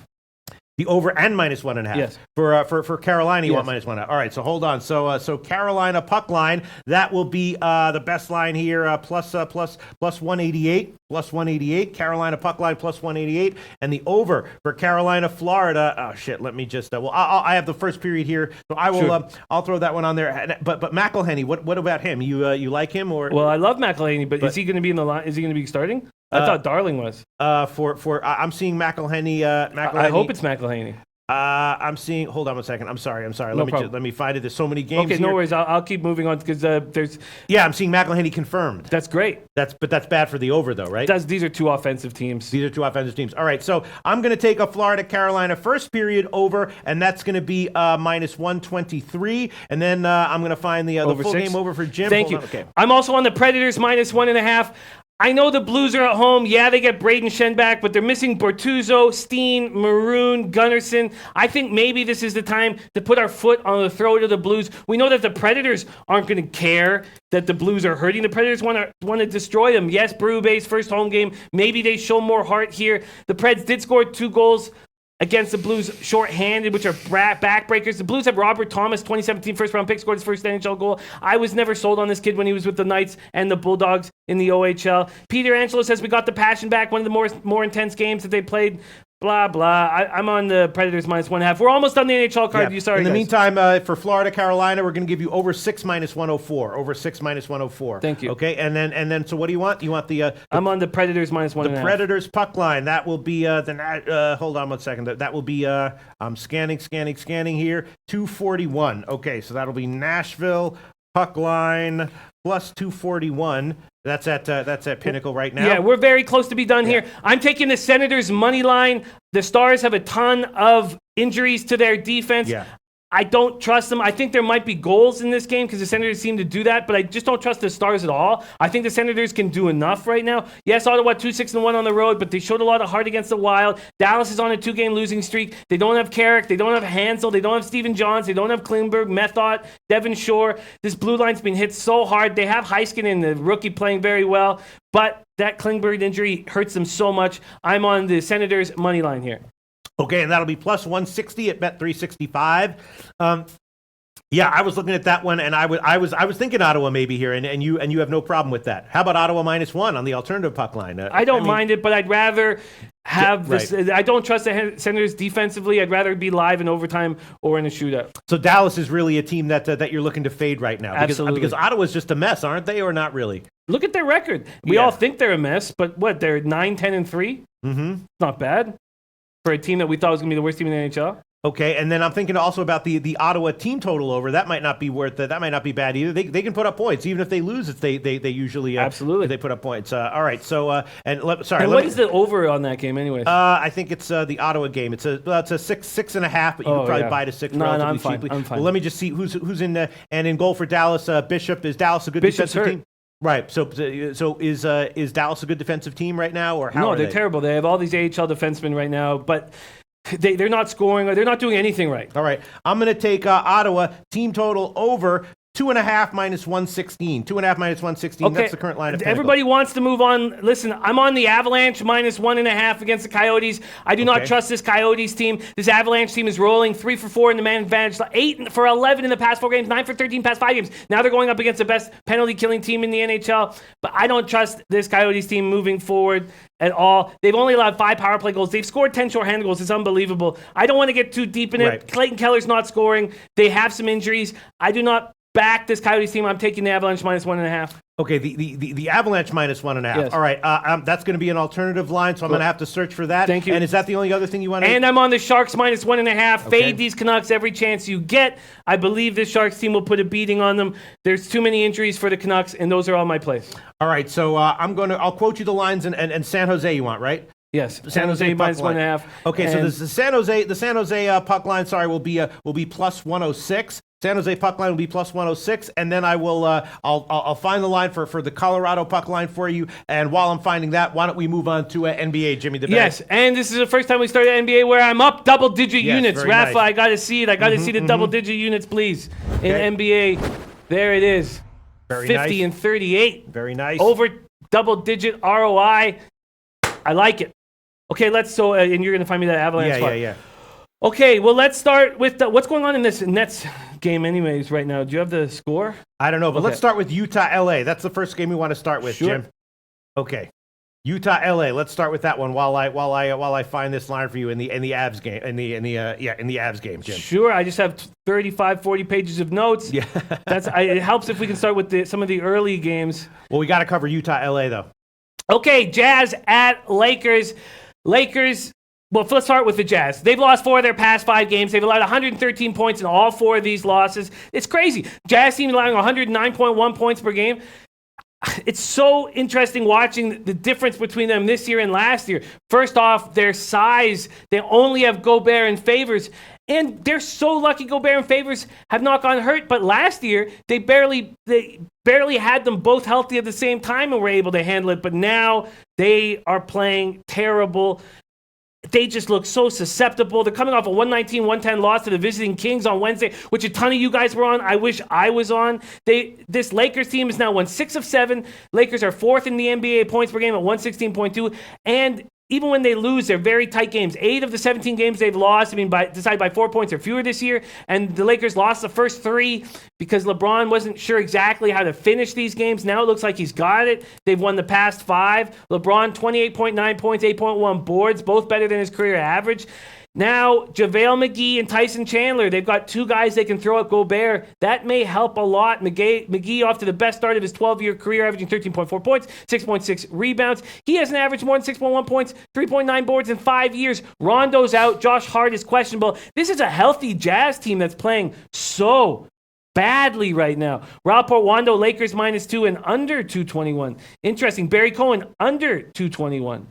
The over and -1.5. Yes. For Carolina, you want -1.5. All right, so hold on. So Carolina puck line, that will be the best line here, plus 188. Plus 188. Carolina puck line plus 188. And the over for Carolina, Florida. Oh, shit. Let me just. I have the first period here, so I will. Sure. I'll throw that one on there. But McElhinney, what about him? You like him or? Well, I love McElhinney, but is he going to be in the line? Is he going to be starting? I thought Darling was. I'm seeing McElhinney. I hope it's McElhinney. I'm seeing. Hold on one second. I'm sorry. No problem. Let me find it. There's so many games. Okay, here. No worries. I'll keep moving on because there's. Yeah, I'm seeing McElhinney confirmed. That's great. That's bad for the over though, right? These are two offensive teams. All right, so I'm going to take a Florida Carolina first period over, and that's going to be -123, and then I'm going to find the full 6? game over for Jim. Thank you. Okay. I'm also on the Predators -1.5. I know the Blues are at home. Yeah, they get Braden Shen back, but they're missing Bortuzzo, Steen, Maroon, Gunnarsson. I think maybe this is the time to put our foot on the throat of the Blues. We know that the Predators aren't going to care that the Blues are hurting. The Predators want to destroy them. Yes, Berube's first home game. Maybe they show more heart here. The Preds did score 2 goals against the Blues shorthanded, which are backbreakers. The Blues have Robert Thomas, 2017 first-round pick, scored his first NHL goal. I was never sold on this kid when he was with the Knights and the Bulldogs in the OHL. Peter Angelo says we got the passion back, one of the more intense games that they played. Blah, blah. I'm on the Predators -1.5. We're almost on the NHL card. Yeah. In the meantime, for Florida, Carolina, we're going to give you over 6 -104. Over 6 -104. Thank you. Okay, and then so what do you want? You want the I'm on the Predators -1.5. The Predators puck line. That will be hold on one second. That will be I'm scanning here. 241. Okay, so that'll be Nashville puck line plus 241. That's at Pinnacle right now. Yeah, we're very close to be done here. I'm taking the Senators money line. The Stars have a ton of injuries to their defense. Yeah. I don't trust them. I think there might be goals in this game because the Senators seem to do that, but I just don't trust the Stars at all. I think the Senators can do enough right now. Yes, Ottawa 2-6-1 on the road, but they showed a lot of heart against the Wild. Dallas is on a 2-game losing streak. They don't have Carrick. They don't have Hansel. They don't have Stephen Johns. They don't have Klingberg, Method, Devon Shore. This blue line's been hit so hard. They have Heiskanen, the rookie, playing very well, but that Klingberg injury hurts them so much. I'm on the Senators money line here. Okay, and that'll be plus 160 at Bet365. Yeah, I was looking at that one, and I was thinking Ottawa maybe here, and you have no problem with that. How about Ottawa -1 on the alternative puck line? I don't mind it, but I'd rather have this. Right. I don't trust the Senators defensively. I'd rather be live in overtime or in a shootout. So Dallas is really a team that you're looking to fade right now. Absolutely. Because Ottawa's just a mess, aren't they, or not really? Look at their record. We all think they're a mess, but what? They're 9-10-3. Mm-hmm. Not bad. For a team that we thought was going to be the worst team in the NHL? Okay, and then I'm thinking also about the Ottawa team total over. That might not be worth it. That might not be bad either. They can put up points even if they lose. They usually absolutely they put up points. All right, so what is the over on that game anyway? I think it's the Ottawa game. It's a 6.5, but you can probably buy to 6 relatively I'm fine. cheaply. I'm fine. Well, let me just see who's in and in goal for Dallas. Bishop, is Dallas a good Bishop's defensive hurt. team? Right. So is Dallas a good defensive team right now, or how? No, are they're terrible. They have all these AHL defensemen right now, but they're not scoring. They're not doing anything right. All right. I'm going to take Ottawa team total over 2.5 minus 116. 2.5 minus 116. Okay. That's the current line of Pinnacle. Everybody wants to move on. Listen, I'm on the Avalanche minus 1.5 against the Coyotes. I do not trust this Coyotes team. This Avalanche team is rolling 3 for 4 in the man advantage, 8 for 11 in the past 4 games, 9 for 13 past 5 games. Now they're going up against the best penalty killing team in the NHL. But I don't trust this Coyotes team moving forward at all. They've only allowed 5 power play goals. They've scored 10 shorthanded goals. It's unbelievable. I don't want to get too deep in it. Right. Clayton Keller's not scoring. They have some injuries. I do not back this Coyotes team. I'm taking the Avalanche minus 1.5. Okay, the Avalanche minus 1.5. Yes. All right, that's going to be an alternative line, so I'm going to have to search for that. Thank you. And is that the only other thing you want to? And I'm on the Sharks minus 1.5. Okay. Fade these Canucks every chance you get. I believe this Sharks team will put a beating on them. There's too many injuries for the Canucks, and those are all my plays. All right, so I'll quote you the lines and San Jose you want, right? Yes, San Jose minus puck line. 1.5. Okay, so the San Jose puck line, will be plus 106. San Jose puck line will be plus 106, and then I'll find the line for the Colorado puck line for you. And while I'm finding that, why don't we move on to NBA, Jimmy the Bag? Yes, and this is the first time we started NBA where I'm up double-digit units. Rafa, nice. I got to see it. I got to see the double-digit units, please. In NBA, there it is. Very 50 nice. and 38. Very nice. Over double-digit ROI. I like it. Okay, and you're going to find me that Avalanche spot. Yeah. Okay, well, let's start with what's going on in this Nets game anyways right now. Do you have the score? I don't know, but let's start with Utah-LA. That's the first game we want to start with, Sure. Jim. Okay. Utah-LA. Let's start with that one while I find this line for you in the Avs game. In the Avs game, Jim. Sure. I just have 35, 40 pages of notes. Yeah. It helps if we can start with some of the early games. Well, we got to cover Utah-LA though. Okay, Jazz at Lakers. Well, let's start with the Jazz. They've lost 4 of their past 5 games. They've allowed 113 points in all 4 of these losses. It's crazy. Jazz team allowing 109.1 points per game. It's so interesting watching the difference between them this year and last year. First off, their size. They only have Gobert and Favors. And they're so lucky Gobert and Favors have not gotten hurt. But last year, they barely had them both healthy at the same time and were able to handle it. But now they are playing terrible. They just look so susceptible. They're coming off a 119-110 loss to the visiting Kings on Wednesday, which a ton of you guys were on. I wish I was on. This Lakers team has now won 6 of 7. Lakers are 4th in the NBA points per game at 116.2. And even when they lose, they're very tight games. 8 of the 17 games they've lost, decided by 4 points or fewer this year. And the Lakers lost the first 3 because LeBron wasn't sure exactly how to finish these games. Now it looks like he's got it. They've won the past 5. LeBron, 28.9 points, 8.1 boards, both better than his career average. Now, JaVale McGee and Tyson Chandler, they've got 2 guys they can throw at Gobert. That may help a lot. McGee off to the best start of his 12-year career, averaging 13.4 points, 6.6 rebounds. He hasn't averaged more than 6.1 points, 3.9 boards in 5 years. Rondo's out. Josh Hart is questionable. This is a healthy Jazz team that's playing so badly right now. Rapport, Wando, Lakers -2 and under 221. Interesting. Barry Cohen, under 221.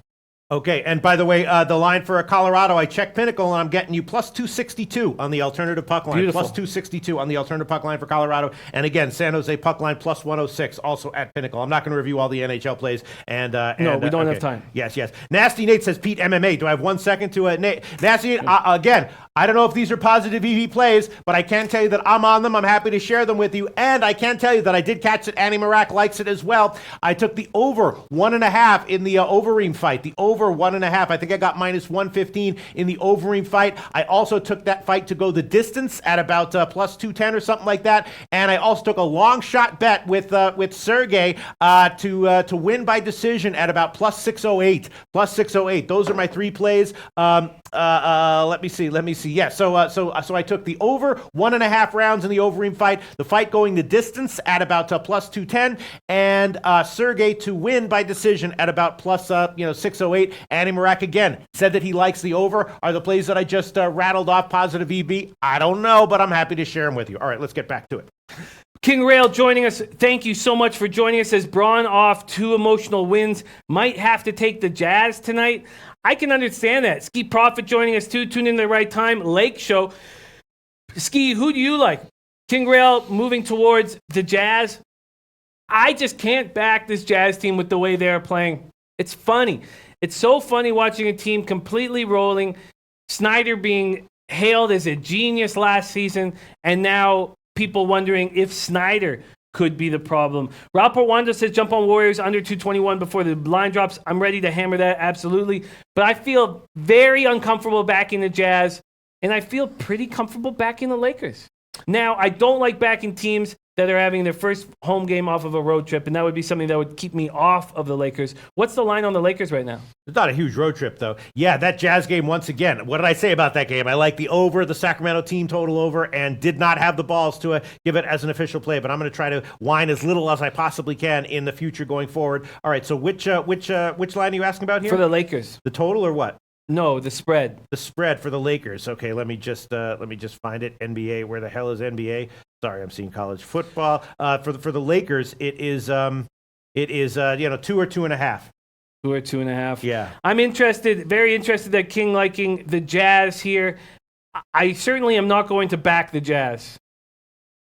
Okay, and by the way, the line for Colorado, I checked Pinnacle, and I'm getting you plus 262 on the alternative puck line. Beautiful. Plus 262 on the alternative puck line for Colorado. And again, San Jose puck line plus 106 also at Pinnacle. I'm not going to review all the NHL plays. No, we don't have time. Yes. Nasty Nate says, Pete, MMA. Do I have 1 second to Nate? Nasty Nate, again, I don't know if these are positive EV plays, but I can tell you that I'm on them. I'm happy to share them with you. And I can tell you that I did catch that Annie Marak likes it as well. I took the over 1.5 in the Overeem fight. The over 1.5. I think I got minus 115 in the Overeem fight. I also took that fight to go the distance at about plus 210 or something like that. And I also took a long shot bet with Sergey to win by decision at about plus 608. Plus 608. Those are my 3 plays. Let me see. Yeah. So I took the over 1.5 rounds in the Overeem fight. The fight going the distance at about plus 210, and Sergey to win by decision at about plus 608. great. Andy Marak, again, said that he likes the over. Are the plays that I just rattled off positive EB? I don't know, but I'm happy to share them with you. All right, let's get back to it. King Rail joining us. Thank you so much for joining us. As Braun off 2 emotional wins, might have to take the Jazz tonight. I can understand that. Ski Profit joining us too. Tune in the right time. Lake Show. Ski, who do you like? King Rail moving towards the Jazz. I just can't back this Jazz team with the way they're playing. It's funny. It's so funny watching a team completely rolling. Snyder being hailed as a genius last season, and now people wondering if Snyder could be the problem. Rapport Wanda says jump on Warriors under 221 before the line drops. I'm ready to hammer that, absolutely. But I feel very uncomfortable backing the Jazz, and I feel pretty comfortable backing the Lakers. Now, I don't like backing teams that are having their first home game off of a road trip, and that would be something that would keep me off of the Lakers. What's the line on the Lakers right now? It's not a huge road trip, though. Yeah, that Jazz game, once again, what did I say about that game? I like the over, the Sacramento team total over, and did not have the balls to give it as an official play, but I'm going to try to whine as little as I possibly can in the future going forward. All right, so which line are you asking about here? For the Lakers. The total or what? No, the spread. The spread for the Lakers. Okay, let me just find it. NBA. Where the hell is NBA? Sorry, I'm seeing college football. For the Lakers, it is 2 or 2.5. 2 or 2.5. Yeah. I'm interested, very interested that King liking the Jazz here. I certainly am not going to back the Jazz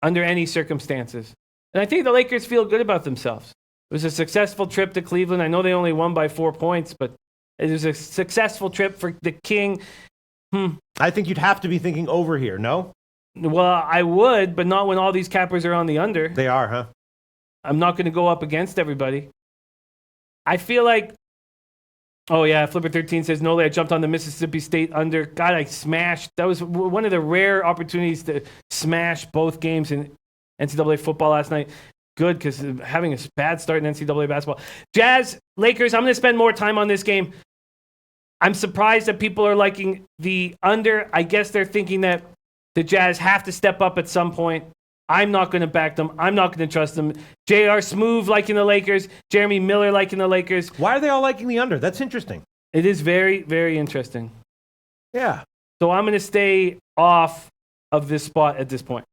under any circumstances. And I think the Lakers feel good about themselves. It was a successful trip to Cleveland. I know they only won by 4 points, but it was a successful trip for the King. I think you'd have to be thinking over here, no? Well, I would, but not when all these cappers are on the under. They are, huh? I'm not going to go up against everybody. I feel like, oh yeah, Flipper13 says, no, I jumped on the Mississippi State under. God, I smashed. That was one of the rare opportunities to smash both games in NCAA football last night. Good, because having a bad start in NCAA basketball. Jazz, Lakers, I'm going to spend more time on this game. I'm surprised that people are liking the under. I guess they're thinking that the Jazz have to step up at some point. I'm not going to back them. I'm not going to trust them. J.R. Smoove liking the Lakers. Jeremy Miller liking the Lakers. Why are they all liking the under? That's interesting. It is very, very interesting. Yeah. So I'm going to stay off of this spot at this point.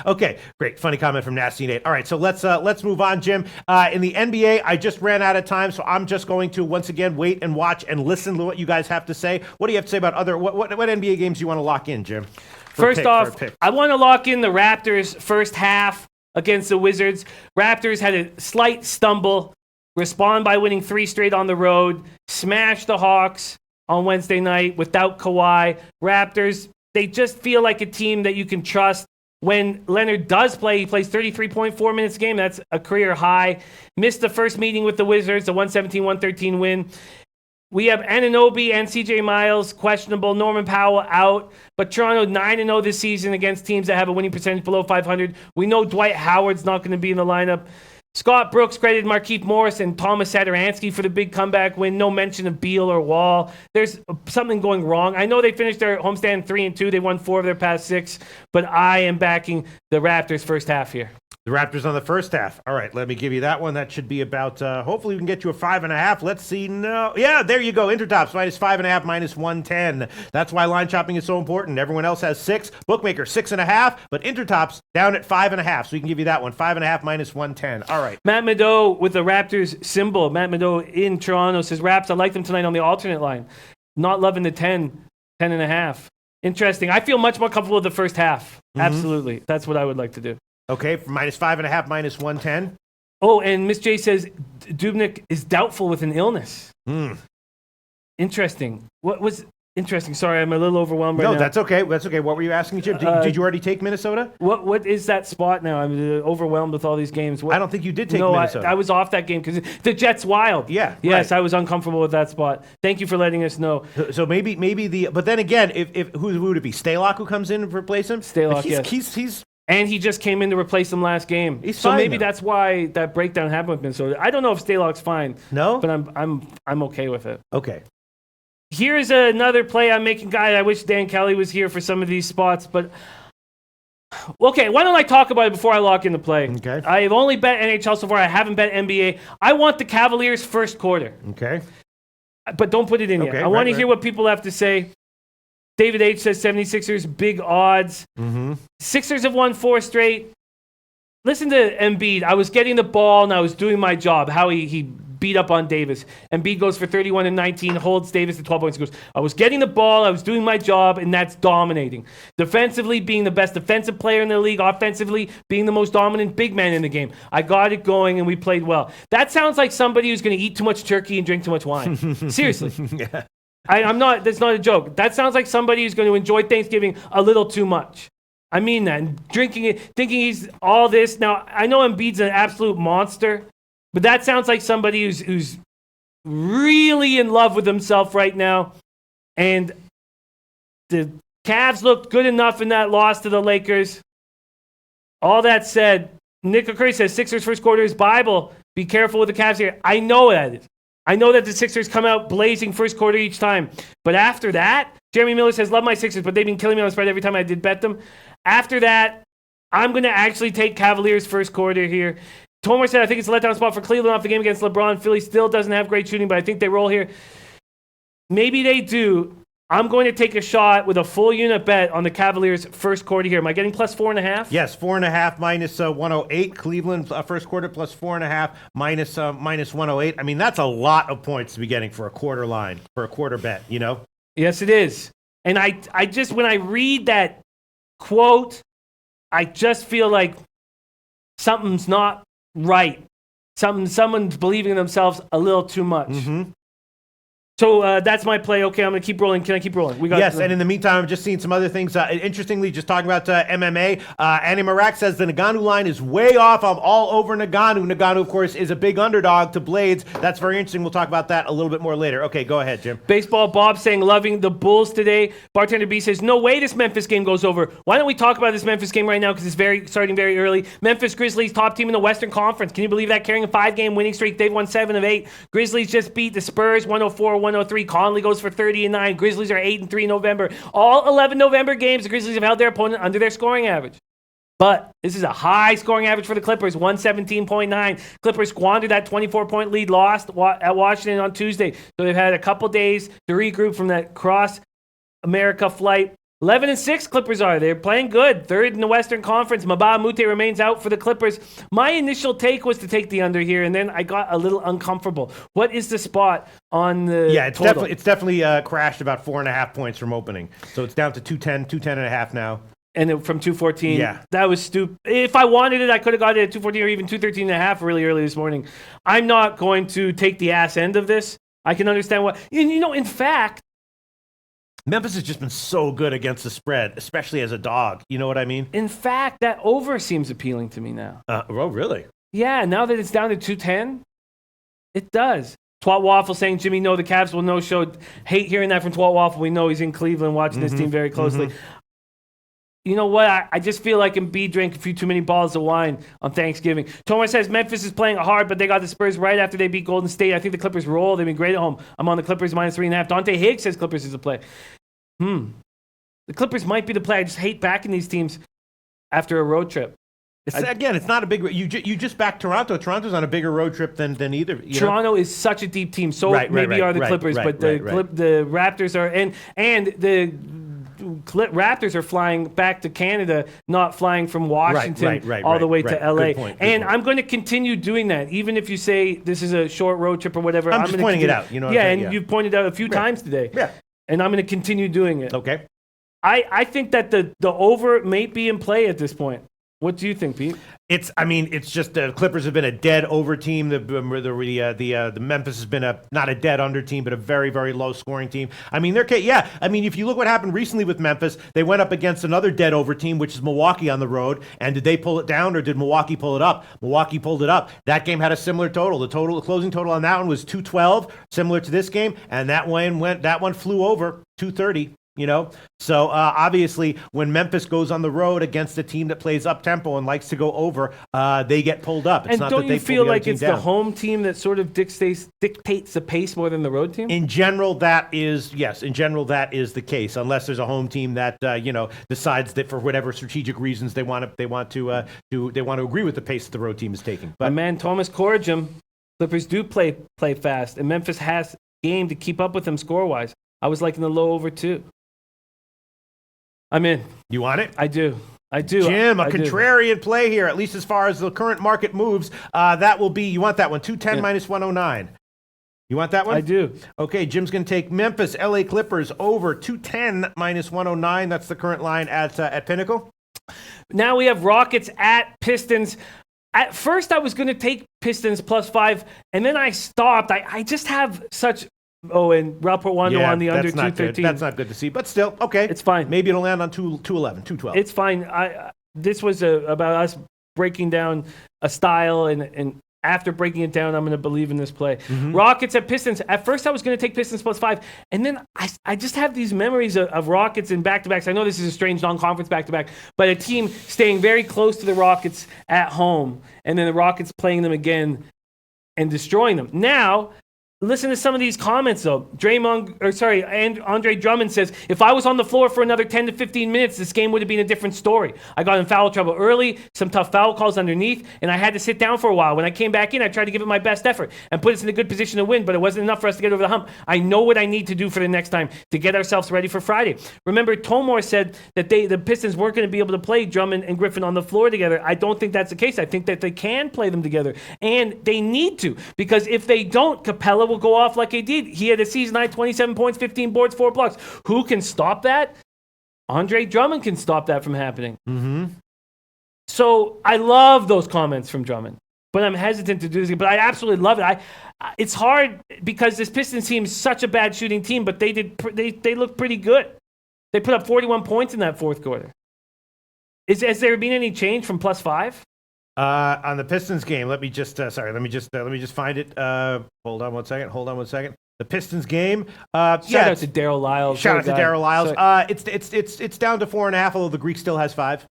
Okay, great. Funny comment from Nasty Nate. All right, so let's move on, Jim. In the NBA, I just ran out of time, so I'm just going to once again wait and watch and listen to what you guys have to say. What do you have to say about what NBA games you want to lock in, Jim? First off, I want to lock in the Raptors' first half against the Wizards. Raptors had a slight stumble, respond by winning 3 straight on the road, smash the Hawks on Wednesday night without Kawhi. Raptors, they just feel like a team that you can trust. When Leonard does play, he plays 33.4 minutes a game. That's a career high. Missed the first meeting with the Wizards, a 117-113 win. We have Anunoby and CJ Miles questionable. Norman Powell out. But Toronto 9-0 this season against teams that have a winning percentage below 500. We know Dwight Howard's not going to be in the lineup. Scott Brooks credited Markieff Morris and Thomas Satoransky for the big comeback win. No mention of Beal or Wall. There's something going wrong. I know they finished their homestand 3-2. They won 4 of their past 6. But I am backing the Raptors first half here. The Raptors on the first half. All right, let me give you that one. That should be about, hopefully we can get you a 5.5. Let's see. No. Yeah, there you go. Intertops, -5.5, -110. That's why line chopping is so important. Everyone else has 6. Bookmaker, 6.5. But Intertops down at 5.5. So we can give you that one. 5.5, -110. All right. Matt Mado with the Raptors symbol. Matt Mado in Toronto says, Raps, I like them tonight on the alternate line. Not loving the 10.5. Interesting. I feel much more comfortable with the first half. Mm-hmm. Absolutely. That's what I would like to do. Okay, for -5.5, -110. Oh, and Miss J says Dubnyk is doubtful with an illness. Interesting. What was interesting? Sorry, I'm a little overwhelmed right now. No, that's okay. That's okay. What were you asking, Jim? Did you already take Minnesota? What is that spot now? I'm overwhelmed with all these games. I don't think you did take Minnesota. I was off that game because the Jets wild. Yeah. Yes, right. I was uncomfortable with that spot. Thank you for letting us know. So maybe but then again, if who would it be? Stalock who comes in to replace him? Stalock, yes. He's and he just came in to replace him last game. He's so fine, maybe though. that's why that breakdown happened with Minnesota. I don't know if Stalock's fine. No? But I'm okay with it. Okay. Here's another play I'm making, guy. I wish Dan Kelly was here for some of these spots, but okay, why don't I talk about it before I lock in the play? Okay. I've only bet NHL so far. I haven't bet NBA. I want the Cavaliers first quarter. Okay. but don't put it in yet. I want to hear what people have to say. David H. says 76ers, big odds. Sixers have won 4 straight. Listen to Embiid. I was getting the ball and I was doing my job. How he beat up on Davis. Embiid goes for 31 and 19, holds Davis to 12 points. He goes, I was getting the ball, I was doing my job, and that's dominating. Defensively, being the best defensive player in the league. Offensively, being the most dominant big man in the game. I got it going and we played well. That sounds like somebody who's going to eat too much turkey and drink too much wine. Seriously. Yeah. I'm not, that's not a joke. That sounds like somebody who's going to enjoy Thanksgiving a little too much. I mean that. And drinking it, thinking he's all this. Now, I know Embiid's an absolute monster, but that sounds like somebody who's really in love with himself right now. And the Cavs looked good enough in that loss to the Lakers. All that said, Nick Curry says Sixers first quarter is Bible. Be careful with the Cavs here. I know that is. I know that the Sixers come out blazing first quarter each time. But after that, Jeremy Miller says, love my Sixers, but they've been killing me on the spread every time I did bet them. After that, I'm going to actually take Cavaliers first quarter here. Tomer said, I think it's a letdown spot for Cleveland off the game against LeBron. Philly still doesn't have great shooting, but I think they roll here. Maybe they do. I'm going to take a shot with a full unit bet on the Cavaliers first quarter here. Am I getting plus 4.5? Yes, 4.5 minus 108. Cleveland first quarter plus 4.5 minus 108. I mean, that's a lot of points to be getting for a quarter line, for a quarter bet, you know? Yes, it is. And I just, when I read that quote, I just feel like something's not right. Someone's believing in themselves a little too much. Mm-hmm. So that's my play. Okay, I'm going to keep rolling. Can I keep rolling? Yes, and in the meantime, I'm just seeing some other things. Interestingly, just talking about MMA, Andy Marak says the Ngannou line is way off. I'm all over Ngannou. Ngannou, of course, is a big underdog to Blades. That's very interesting. We'll talk about that a little bit more later. Okay, go ahead, Jim. Baseball Bob saying loving the Bulls today. Bartender B says, no way this Memphis game goes over. Why don't we talk about this Memphis game right now because it's starting very early. Memphis Grizzlies, top team in the Western Conference. Can you believe that? Carrying a 5-game winning streak. They've won 7 of 8. Grizzlies just beat the Spurs 104-103. Conley goes for 30 and 9. Grizzlies are 8-3 in November. All 11 November games, the Grizzlies have held their opponent under their scoring average. But this is a high scoring average for the Clippers, 117.9. Clippers squandered that 24-point lead, lost at Washington on Tuesday. So they've had a couple days to regroup from that cross-America flight. 11-6 Clippers are. They're playing good. Third in the Western Conference. Mbah Moute remains out for the Clippers. My initial take was to take the under here, and then I got a little uncomfortable. What is the spot on the total? It's definitely crashed about 4.5 points from opening. So it's down to 210.5 now. And from 214. Yeah. That was stupid. If I wanted it, I could have got it at 214 or even 213.5 really early this morning. I'm not going to take the ass end of this. I can understand what... in fact... Memphis has just been so good against the spread, especially as a dog. You know what I mean? In fact, that over seems appealing to me now. Oh, really? Yeah, now that it's down to 210, it does. Twat Waffle saying, Jimmy, no, the Cavs will no-show. Hate hearing that from Twat Waffle. We know he's in Cleveland watching this team very closely. You know what? I just feel like Embiid drank a few too many bottles of wine on Thanksgiving. Tomer says Memphis is playing hard, but they got the Spurs right after they beat Golden State. I think the Clippers roll. They've been great at home. I'm on the Clippers minus 3.5. Dante Higgs says Clippers is a play. The Clippers might be the play. I just hate backing these teams after a road trip. It's not a big... You just backed Toronto. Toronto's on a bigger road trip than either. Toronto is such a deep team. So maybe are the Clippers, but the Raptors are... And the Raptors are flying back to Canada, not flying from Washington all the way to LA. Good point. I'm going to continue doing that, even if you say this is a short road trip or whatever. I'm just pointing it out. You know. You've pointed out a few times today. Yeah. And I'm going to continue doing it. Okay. I think that the over may be in play at this point. What do you think, Pete? It's just the Clippers have been a dead over team. The Memphis has been not a dead under team, but a very, very low scoring team. I mean, if you look what happened recently with Memphis, they went up against another dead over team, which is Milwaukee on the road. And did they pull it down or did Milwaukee pull it up? Milwaukee pulled it up. That game had a similar total. The closing total on that one was 212, similar to this game, and that one flew over 230. So obviously when Memphis goes on the road against a team that plays up tempo and likes to go over, they get pulled up. It's not don't you feel like it's the home team that sort of dictates the pace more than the road team? In general, that is the case, unless there's a home team that decides that for whatever strategic reasons they want to agree with the pace that the road team is taking. But my man Thomas Corrigan, Clippers do play fast, and Memphis has game to keep up with them score-wise. I was liking the low over 2. I'm in. You want it? I do. Jim, a contrarian play here, at least as far as the current market moves. That will be, you want that one, 210 minus 109. You want that one? I do. Okay, Jim's going to take Memphis, LA Clippers over 210 minus 109. That's the current line at Pinnacle. Now we have Rockets at Pistons. At first, I was going to take Pistons +5, and then I stopped. I just have such... Oh, and Rapport wanted on the under 213. That's not good to see, but still, okay. It's fine. Maybe it'll land on 211, 212. It's fine. This was about us breaking down a style, and after breaking it down, I'm going to believe in this play. Mm-hmm. Rockets at Pistons. At first, I was going to take Pistons +5, and then I just have these memories of Rockets in back-to-backs. I know this is a strange non-conference back-to-back, but a team staying very close to the Rockets at home, and then the Rockets playing them again and destroying them. Now, listen to some of these comments, though. Andre Drummond says, if I was on the floor for another 10 to 15 minutes, this game would have been a different story. I got in foul trouble early, some tough foul calls underneath, and I had to sit down for a while. When I came back in, I tried to give it my best effort and put us in a good position to win, but it wasn't enough for us to get over the hump. I know what I need to do for the next time to get ourselves ready for Friday. Remember, Tomor said that the Pistons weren't going to be able to play Drummond and Griffin on the floor together. I don't think that's the case. I think that they can play them together, and they need to, because if they don't, Capella will go off like he did. He had a season high 27 points, 15 boards, 4 blocks. Who can stop that? Andre Drummond can stop that from happening. Mm-hmm. So I love those comments from Drummond, but I'm hesitant to do this. But I absolutely love it. It's hard because this Pistons team is such a bad shooting team, but they look pretty good. They put up 41 points in that fourth quarter. Has there been any change from +5? On the Pistons game, let me just find it. Hold on one second. The Pistons game. Shout out to Daryl Lyles. Shout out to Daryl Lyles. It's down to 4.5, although the Greek still has 5.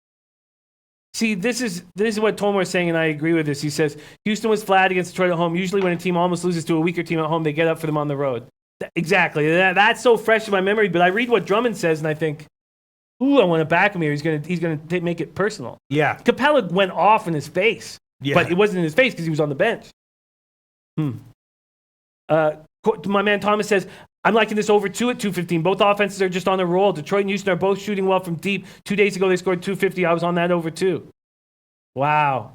See, this is what Tomor is saying, and I agree with this. He says Houston was flat against Detroit at home. Usually, when a team almost loses to a weaker team at home, they get up for them on the road. Exactly. That's so fresh in my memory. But I read what Drummond says, and I think, ooh, I want to back him here. He's gonna make it personal. Yeah. Capella went off in his face, but it wasn't in his face because he was on the bench. My man Thomas says, I'm liking this over 2 at 215. Both offenses are just on a roll. Detroit and Houston are both shooting well from deep. 2 days ago, they scored 250. I was on that over 2. Wow.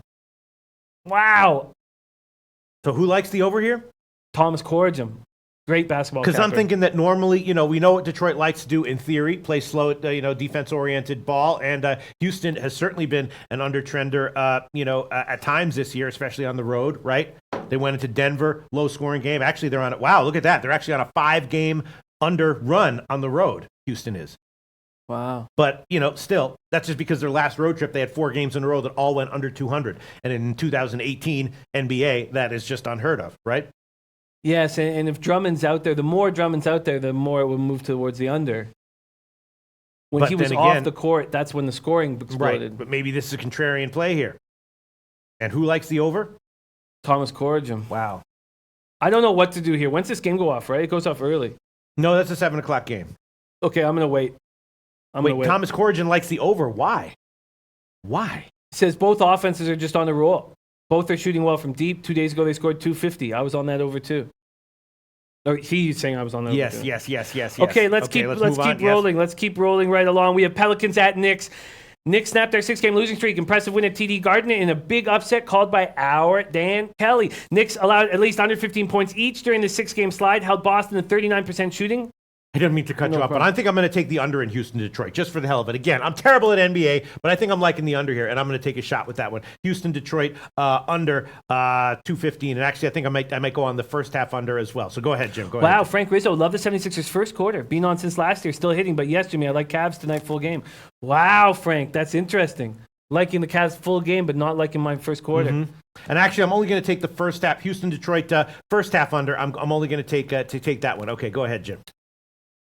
So who likes the over here? Thomas Corrigan. Great basketball. Because I'm thinking that normally, we know what Detroit likes to do in theory, play slow, defense-oriented ball, and Houston has certainly been an under-trender, at times this year, especially on the road, right? They went into Denver, low-scoring game. Actually, they're on it. Wow, look at that. They're actually on a 5-game under run on the road, Houston is. Wow. But, still, that's just because their last road trip, they had 4 games in a row that all went under 200. And in 2018 NBA, that is just unheard of, right? Yes, and if Drummond's out there, the more Drummond's out there, the more it will move towards the under. When he was off the court, that's when the scoring exploded. Right, but maybe this is a contrarian play here. And who likes the over? Thomas Corrigan. Wow. I don't know what to do here. When's this game go off, right? It goes off early. No, that's a 7 o'clock game. Okay, I'm going to wait. Thomas Corrigan likes the over. Why? It says both offenses are just on the roll. Both are shooting well from deep. 2 days ago, they scored 250. I was on that over too. Or he's saying I was on that over too. Yes. Okay, let's keep rolling. Yes. Let's keep rolling right along. We have Pelicans at Knicks. Knicks snapped their 6-game losing streak. Impressive win at TD Garden in a big upset called by our Dan Kelly. Knicks allowed at least under 15 points each during the 6-game slide, held Boston to 39% shooting. I didn't mean to cut you off, but I think I'm going to take the under in Houston-Detroit, just for the hell of it. Again, I'm terrible at NBA, but I think I'm liking the under here, and I'm going to take a shot with that one. Houston-Detroit under 215, and actually I think I might go on the first half under as well. So go ahead, Jim. Go ahead. Wow, Frank Rizzo, love the 76ers first quarter. Been on since last year, still hitting, but yes, Jimmy, I like Cavs tonight full game. Wow, Frank, that's interesting. Liking the Cavs full game, but not liking my first quarter. Mm-hmm. And actually, I'm only going to take the first half. Houston-Detroit first half under. I'm only going to take that one. Okay, go ahead, Jim.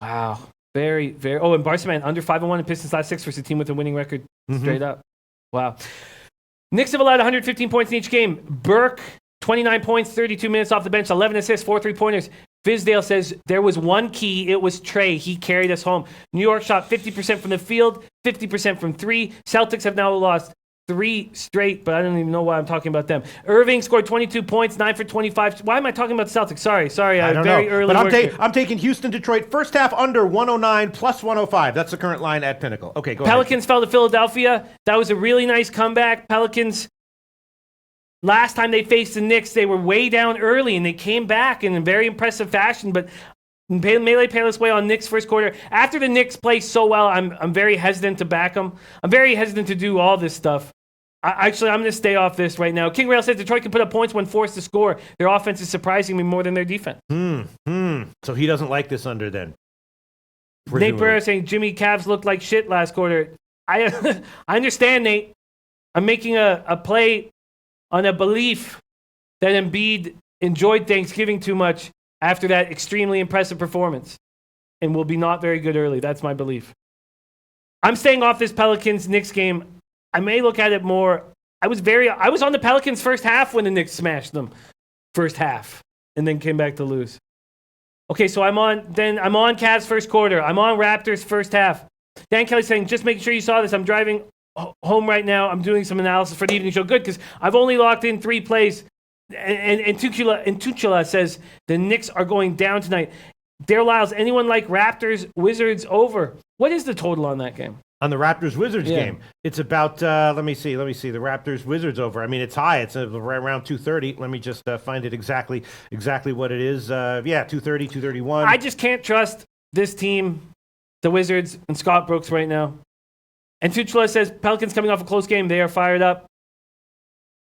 Wow. Very, very. Oh, and Barcelona under 5-1 in Pistons last 6 versus a team with a winning record straight up. Wow. Knicks have allowed 115 points in each game. Burke, 29 points, 32 minutes off the bench, 11 assists, 4 3-pointers. Fizdale says there was one key. It was Trey. He carried us home. New York shot 50% from the field, 50% from 3. Celtics have now lost 3 straight, but I don't even know why I'm talking about them. Irving scored 22 points, 9 for 25. Why am I talking about the Celtics? Sorry. I don't very know. Early But I'm taking Houston, Detroit, first half under 109 plus 105. That's the current line at Pinnacle. Okay, go ahead. Pelicans fell to Philadelphia. That was a really nice comeback. Pelicans, last time they faced the Knicks, they were way down early, and they came back in a very impressive fashion, but Melee Payless way on Knicks first quarter. After the Knicks play so well, I'm very hesitant to back them. I'm very hesitant to do all this stuff. I'm going to stay off this right now. King Rail says Detroit can put up points when forced to score. Their offense is surprising me more than their defense. So he doesn't like this under then. Nate Barrera saying Jimmy Cavs looked like shit last quarter. I understand, Nate. I'm making a play on a belief that Embiid enjoyed Thanksgiving too much after that extremely impressive performance and will be not very good early. That's my belief. I'm staying off this Pelicans-Knicks game. I may look at it more. I was on the Pelicans first half when the Knicks smashed them first half and then came back to lose. Okay, so I'm on Cavs first quarter. I'm on Raptors first half. Dan Kelly saying, just making sure you saw this. I'm driving home right now. I'm doing some analysis for the evening show. Good, because I've only locked in 3 plays. And Tuchula says the Knicks are going down tonight. Dare Lyles, anyone like Raptors, Wizards over? What is the total on that game? On the Raptors-Wizards game, it's about, let me see, the Raptors-Wizards over. I mean, it's high. It's around 230. Let me just find it exactly what it is. 230, 231. I just can't trust this team, the Wizards, and Scott Brooks right now. And Tuchula says, Pelicans coming off a close game. They are fired up.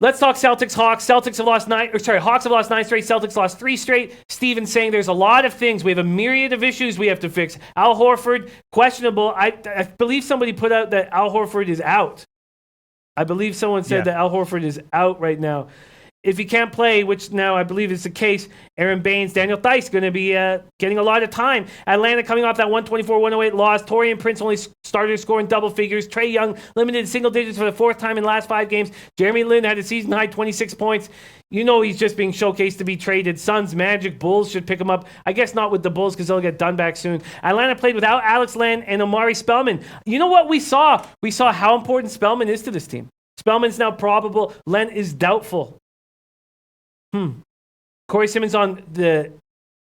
Let's talk Celtics, Hawks. Hawks have lost 9 straight. Celtics lost 3 straight. Steven's saying there's a lot of things. We have a myriad of issues we have to fix. Al Horford, questionable. I believe somebody put out that Al Horford is out. I believe someone said that Al Horford is out right now. If he can't play, which now I believe is the case, Aaron Baines, Daniel Theis going to be getting a lot of time. Atlanta coming off that 124-108 loss. Taurean Prince only started scoring double figures. Trae Young limited single digits for the 4th time in the last 5 games. Jeremy Lin had a season-high 26 points. You know he's just being showcased to be traded. Suns, Magic, Bulls should pick him up. I guess not with the Bulls because they'll get done back soon. Atlanta played without Alex Len and Omari Spellman. You know what we saw? We saw how important Spellman is to this team. Spellman's now probable. Len is doubtful. Corey Simmons on the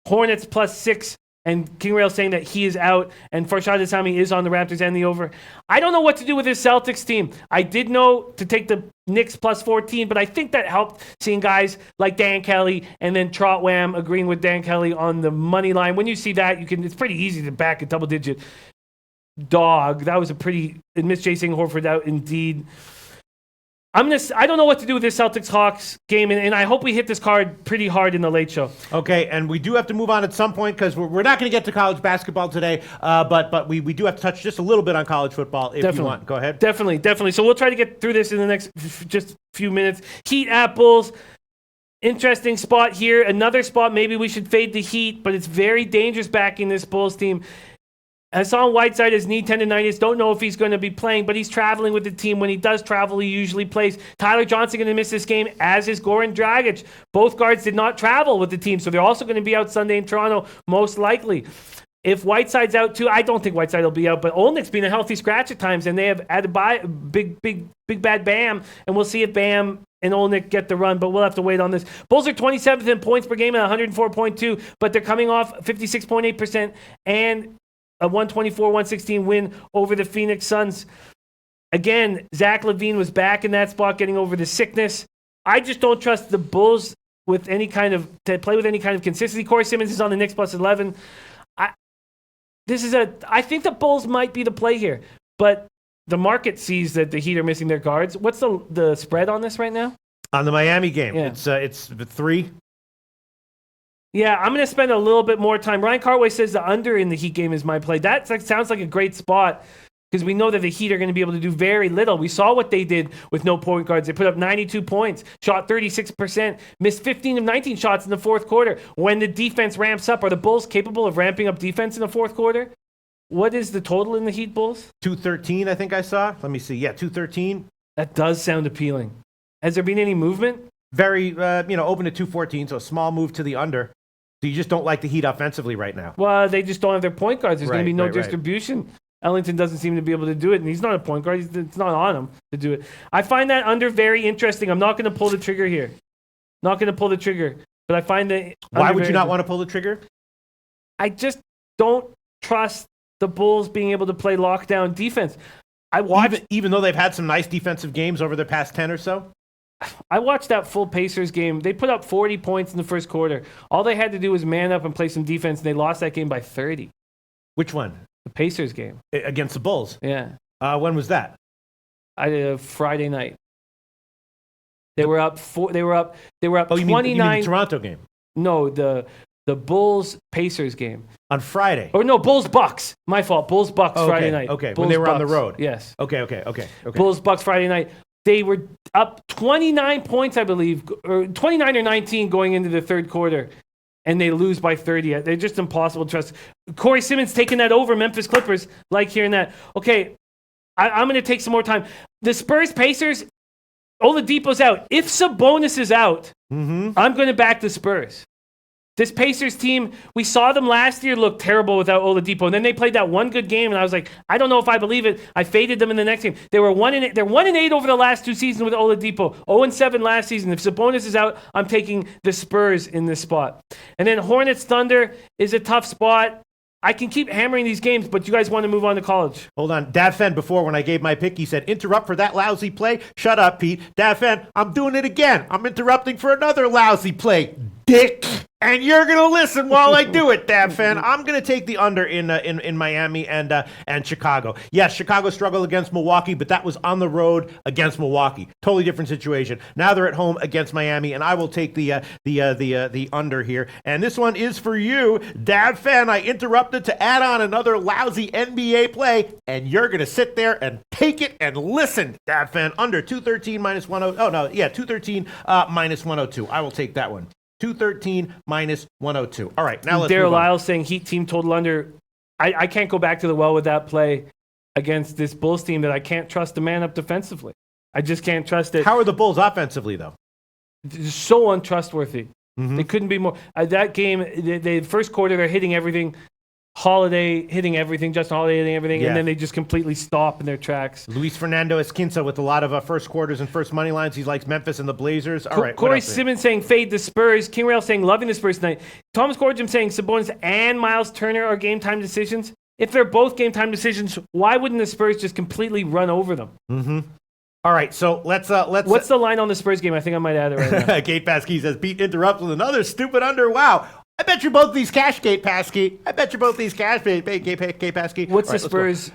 Hornets +6, and King Rail saying that he is out, and Farshad Hassami is on the Raptors and the over. I don't know what to do with this Celtics team. I did know to take the Knicks +14, but I think that helped seeing guys like Dan Kelly and then Trotwam agreeing with Dan Kelly on the money line. When you see that, it's pretty easy to back a double-digit dog. That was Miss chasing Horford out indeed. I don't know what to do with this Celtics-Hawks game, and I hope we hit this card pretty hard in the late show. Okay, and we do have to move on at some point because we're not going to get to college basketball today, but we do have to touch just a little bit on college football if you want. Go ahead. Definitely. So we'll try to get through this in the next just few minutes. Heat at Bulls. Interesting spot here. Another spot maybe we should fade the Heat, but it's very dangerous backing this Bulls team. Hassan Whiteside has knee tendonitis. Don't know if he's going to be playing, but he's traveling with the team. When he does travel, he usually plays. Tyler Johnson going to miss this game, as is Goran Dragic. Both guards did not travel with the team, so they're also going to be out Sunday in Toronto, most likely. If Whiteside's out too, I don't think Whiteside will be out, but Olnick's been a healthy scratch at times, and they have added by big bad Bam, and we'll see if Bam and Olnick get the run, but we'll have to wait on this. Bulls are 27th in points per game at 104.2, but they're coming off 56.8% and a 124-116 win over the Phoenix Suns. Again, Zach LaVine was back in that spot, getting over the sickness. I just don't trust the Bulls to play with any kind of consistency. Corey Simmons is on the Knicks +11. I think the Bulls might be the play here, but the market sees that the Heat are missing their guards. What's the spread on this right now? On the Miami game, it's 3. Yeah, I'm going to spend a little bit more time. Ryan Cartway says the under in the Heat game is my play. That sounds like a great spot because we know that the Heat are going to be able to do very little. We saw what they did with no point guards. They put up 92 points, shot 36%, missed 15 of 19 shots in the 4th quarter. When the defense ramps up, are the Bulls capable of ramping up defense in the 4th quarter? What is the total in the Heat Bulls? 213, I think I saw. Let me see. Yeah, 213. That does sound appealing. Has there been any movement? Very, open at 214, so a small move to the under. So you just don't like the Heat offensively right now. Well, they just don't have their point guards. There's going to be no distribution. Ellington doesn't seem to be able to do it, and he's not a point guard. It's not on him to do it. I find that under very interesting. I'm not going to pull the trigger here. Not going to pull the trigger, but I find that. Why would you not want to pull the trigger? I just don't trust the Bulls being able to play lockdown defense. I watched, even though they've had some nice defensive games over the past 10 or so. I watched that full Pacers game. They put up 40 points in the first quarter. All they had to do was man up and play some defense, and they lost that game by 30. Which one? The Pacers game against the Bulls. Yeah. When was that? Friday night. They were up. They were up. Oh, 29. You mean the Toronto game? No, the Bulls Pacers game on Friday. Or no, Bulls Bucks. My fault. Bulls Bucks Friday night. Okay, Bulls, when they were Bucks. on the road. Yes. Okay. Bulls Bucks Friday night. They were up 29 points, I believe, or 29 or 19 going into the third quarter, and they lose by 30. They're just impossible to trust. Corey Simmons taking that over Memphis Clippers, like hearing that. Okay, I'm going to take some more time. The Spurs Pacers, Oladipo's out. If Sabonis is out, I'm going to back the Spurs. This Pacers team, we saw them last year look terrible without Oladipo. And then they played that one good game, and I was like, I don't know if I believe it. I faded them in the next game. They were 1-8. They're 1-8 over the last two seasons with Oladipo. 0-7 last season. If Sabonis is out, I'm taking the Spurs in this spot. And then Hornets Thunder is a tough spot. I can keep hammering these games, but you guys want to move on to college. Hold on. Dad Fenn, before when I gave my pick, he said, interrupt for that lousy play. Shut up, Pete. Dad Fenn, I'm doing it again. I'm interrupting for another lousy play. Dick. And you're going to listen while I do it, Dad Fan. I'm going to take the under in Miami and Chicago. Yes, Chicago struggled against Milwaukee, but that was on the road against Milwaukee. Totally different situation. Now they're at home against Miami, and I will take the under here. And this one is for you, Dad Fan. I interrupted to add on another lousy NBA play, and you're going to sit there and take it and listen, Dad Fan. Under 213 minus 102. Oh, no, yeah, 213 minus 102. I will take that one. 213 minus 102. All right, now let's move on. Daryl Lyles saying Heat team total under. I can't go back to the well with that play against this Bulls team that I can't trust the man up defensively. I just can't trust it. How are the Bulls offensively, though? It's so untrustworthy. They couldn't be more. That game, the first quarter, they're hitting everything. Holiday hitting everything, Justin Holiday hitting everything, and then they just completely stop in their tracks. Luis Fernando Esquinca with a lot of first quarters and first money lines. He likes Memphis and the Blazers. All right. Corey Simmons saying fade the Spurs. King Rail saying loving the Spurs tonight. Thomas Corjum saying Sabonis and Miles Turner are game time decisions. If they're both game time decisions, why wouldn't the Spurs just completely run over them? All right, so let's. What's the line on the Spurs game? I think I might add it right now. Gate Passkey says Pete interrupts with another stupid under. Wow. I bet you both these cash, Gate Passkey. Gate Passkey. What's the Spurs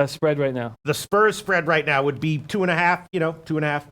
spread right now? The Spurs spread right now would be 2.5, 2.5.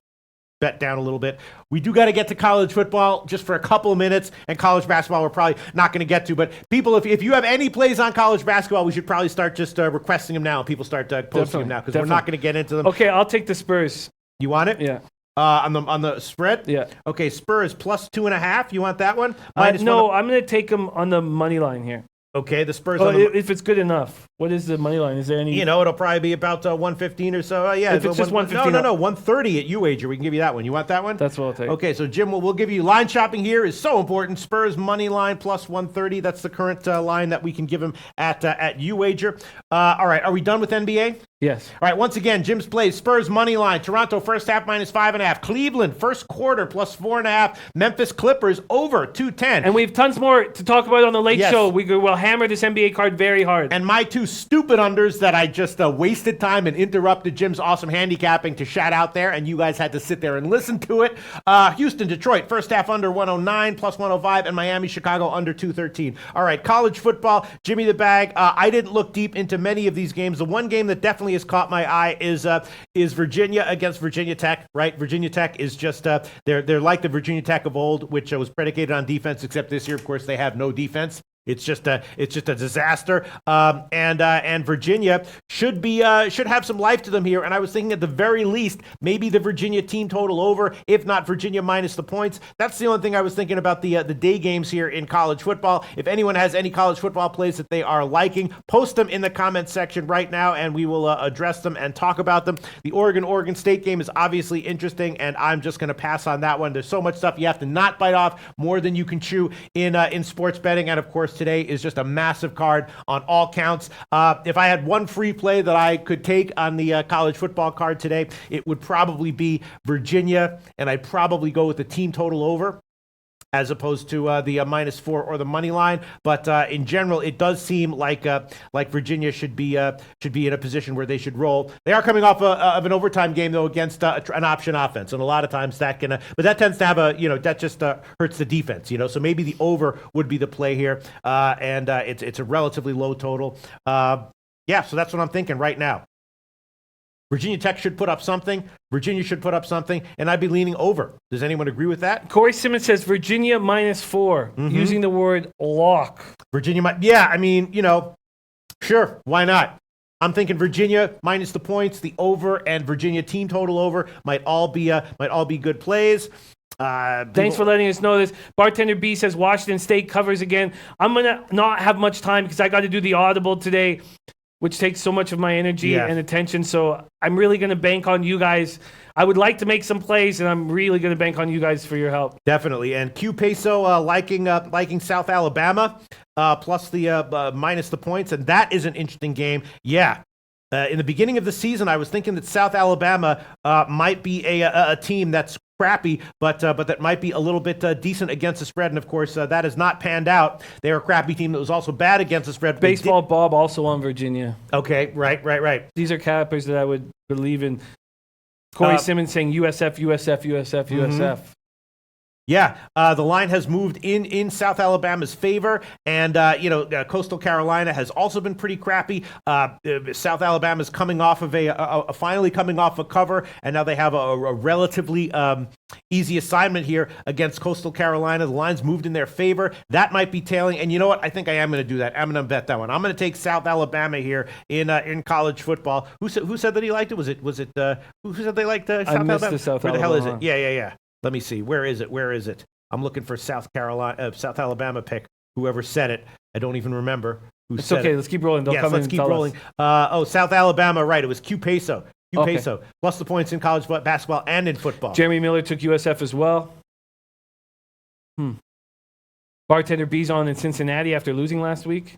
Bet down a little bit. We do got to get to college football just for a couple of minutes, and college basketball we're probably not going to get to. But people, if you have any plays on college basketball, we should probably start just requesting them now. People start posting them now because we're not going to get into them. Okay, I'll take the Spurs. You want it? Yeah. On the spread? Yeah. Okay, Spurs plus 2.5. You want that one? No, I'm going to take them on the money line here. Okay, the Spurs. If it's good enough. What is the money line? Is there any? It'll probably be about 115 or so. Yeah. If it's just 115. No, 130 at UWager. We can give you that one. You want that one? That's what I'll take. Okay, so Jim, we'll give you line shopping here is so important. Spurs money line plus 130. That's the current line that we can give him at UWager. All right, are we done with NBA? Yes. All right, once again, Jim's plays. Spurs money line. Toronto first half minus 5.5. Cleveland first quarter plus 4.5. Memphis Clippers over 210. And we have tons more to talk about on the late show. We'll hammer this NBA card very hard. And my two stupid unders that I just wasted time and interrupted Jim's awesome handicapping to shout out there, and you guys had to sit there and listen to it. Houston, Detroit, first half under 109 plus 105, and Miami, Chicago under 213. All right, college football, Jimmy the Bag. I didn't look deep into many of these games. The one game that definitely has caught my eye is Virginia against Virginia Tech, right? Virginia Tech is just, they're like the Virginia Tech of old, which was predicated on defense, except this year, of course, they have no defense. It's just a disaster. And Virginia should have some life to them here. And I was thinking at the very least, maybe the Virginia team total over, if not Virginia minus the points. That's the only thing I was thinking about the day games here in college football. If anyone has any college football plays that they are liking, post them in the comments section right now, and we will address them and talk about them. The Oregon State game is obviously interesting, and I'm just going to pass on that one. There's so much stuff you have to not bite off more than you can chew in sports betting, and of course, today is just a massive card on all counts. If I had one free play that I could take on the college football card today, it would probably be Virginia, and I'd probably go with the team total over as opposed to the -4 or the money line. But in general, it does seem like Virginia should be in a position where they should roll. They are coming off of an overtime game though against an option offense, and a lot of times that can, but that tends to have that just hurts the defense, So maybe the over would be the play here, and it's a relatively low total. So that's what I'm thinking right now. Virginia Tech should put up something. Virginia should put up something, and I'd be leaning over. Does anyone agree with that? Corey Simmons says Virginia -4, using the word lock. Virginia might, sure, why not? I'm thinking Virginia minus the points, the over, and Virginia team total over might all be good plays. Thanks for letting us know this. Bartender B says Washington State covers again. I'm gonna not have much time because I got to do the audible today, which takes so much of my energy and attention. So I'm really going to bank on you guys. I would like to make some plays, and I'm really going to bank on you guys for your help. Definitely. And Q Peso liking South Alabama plus the minus the points, and that is an interesting game. Yeah. In the beginning of the season, I was thinking that South Alabama might be a team that's crappy, but that might be a little bit decent against the spread. And of course, that has not panned out. They're a crappy team that was also bad against the spread. Baseball Bob also on Virginia. Okay, right. These are cappers that I would believe in. Corey Simmons saying USF, USF. Yeah, the line has moved in South Alabama's favor, and Coastal Carolina has also been pretty crappy. South Alabama's coming off of finally coming off a cover, and now they have a relatively easy assignment here against Coastal Carolina. The line's moved in their favor. That might be tailing, and you know what? I think I am going to do that. I'm going to bet that one. I'm going to take South Alabama here in college football. Who said that he liked it? Was it who said they liked South Alabama? Where the hell is it? Yeah. Let me see. Where is it? I'm looking for South Alabama pick. Whoever said it, I don't even remember who said it. It's okay. Let's keep rolling. Let's keep rolling. South Alabama. Right. It was Q Peso. Peso plus the points in college basketball and in football. Jeremy Miller took USF as well. Bartender B's on in Cincinnati after losing last week.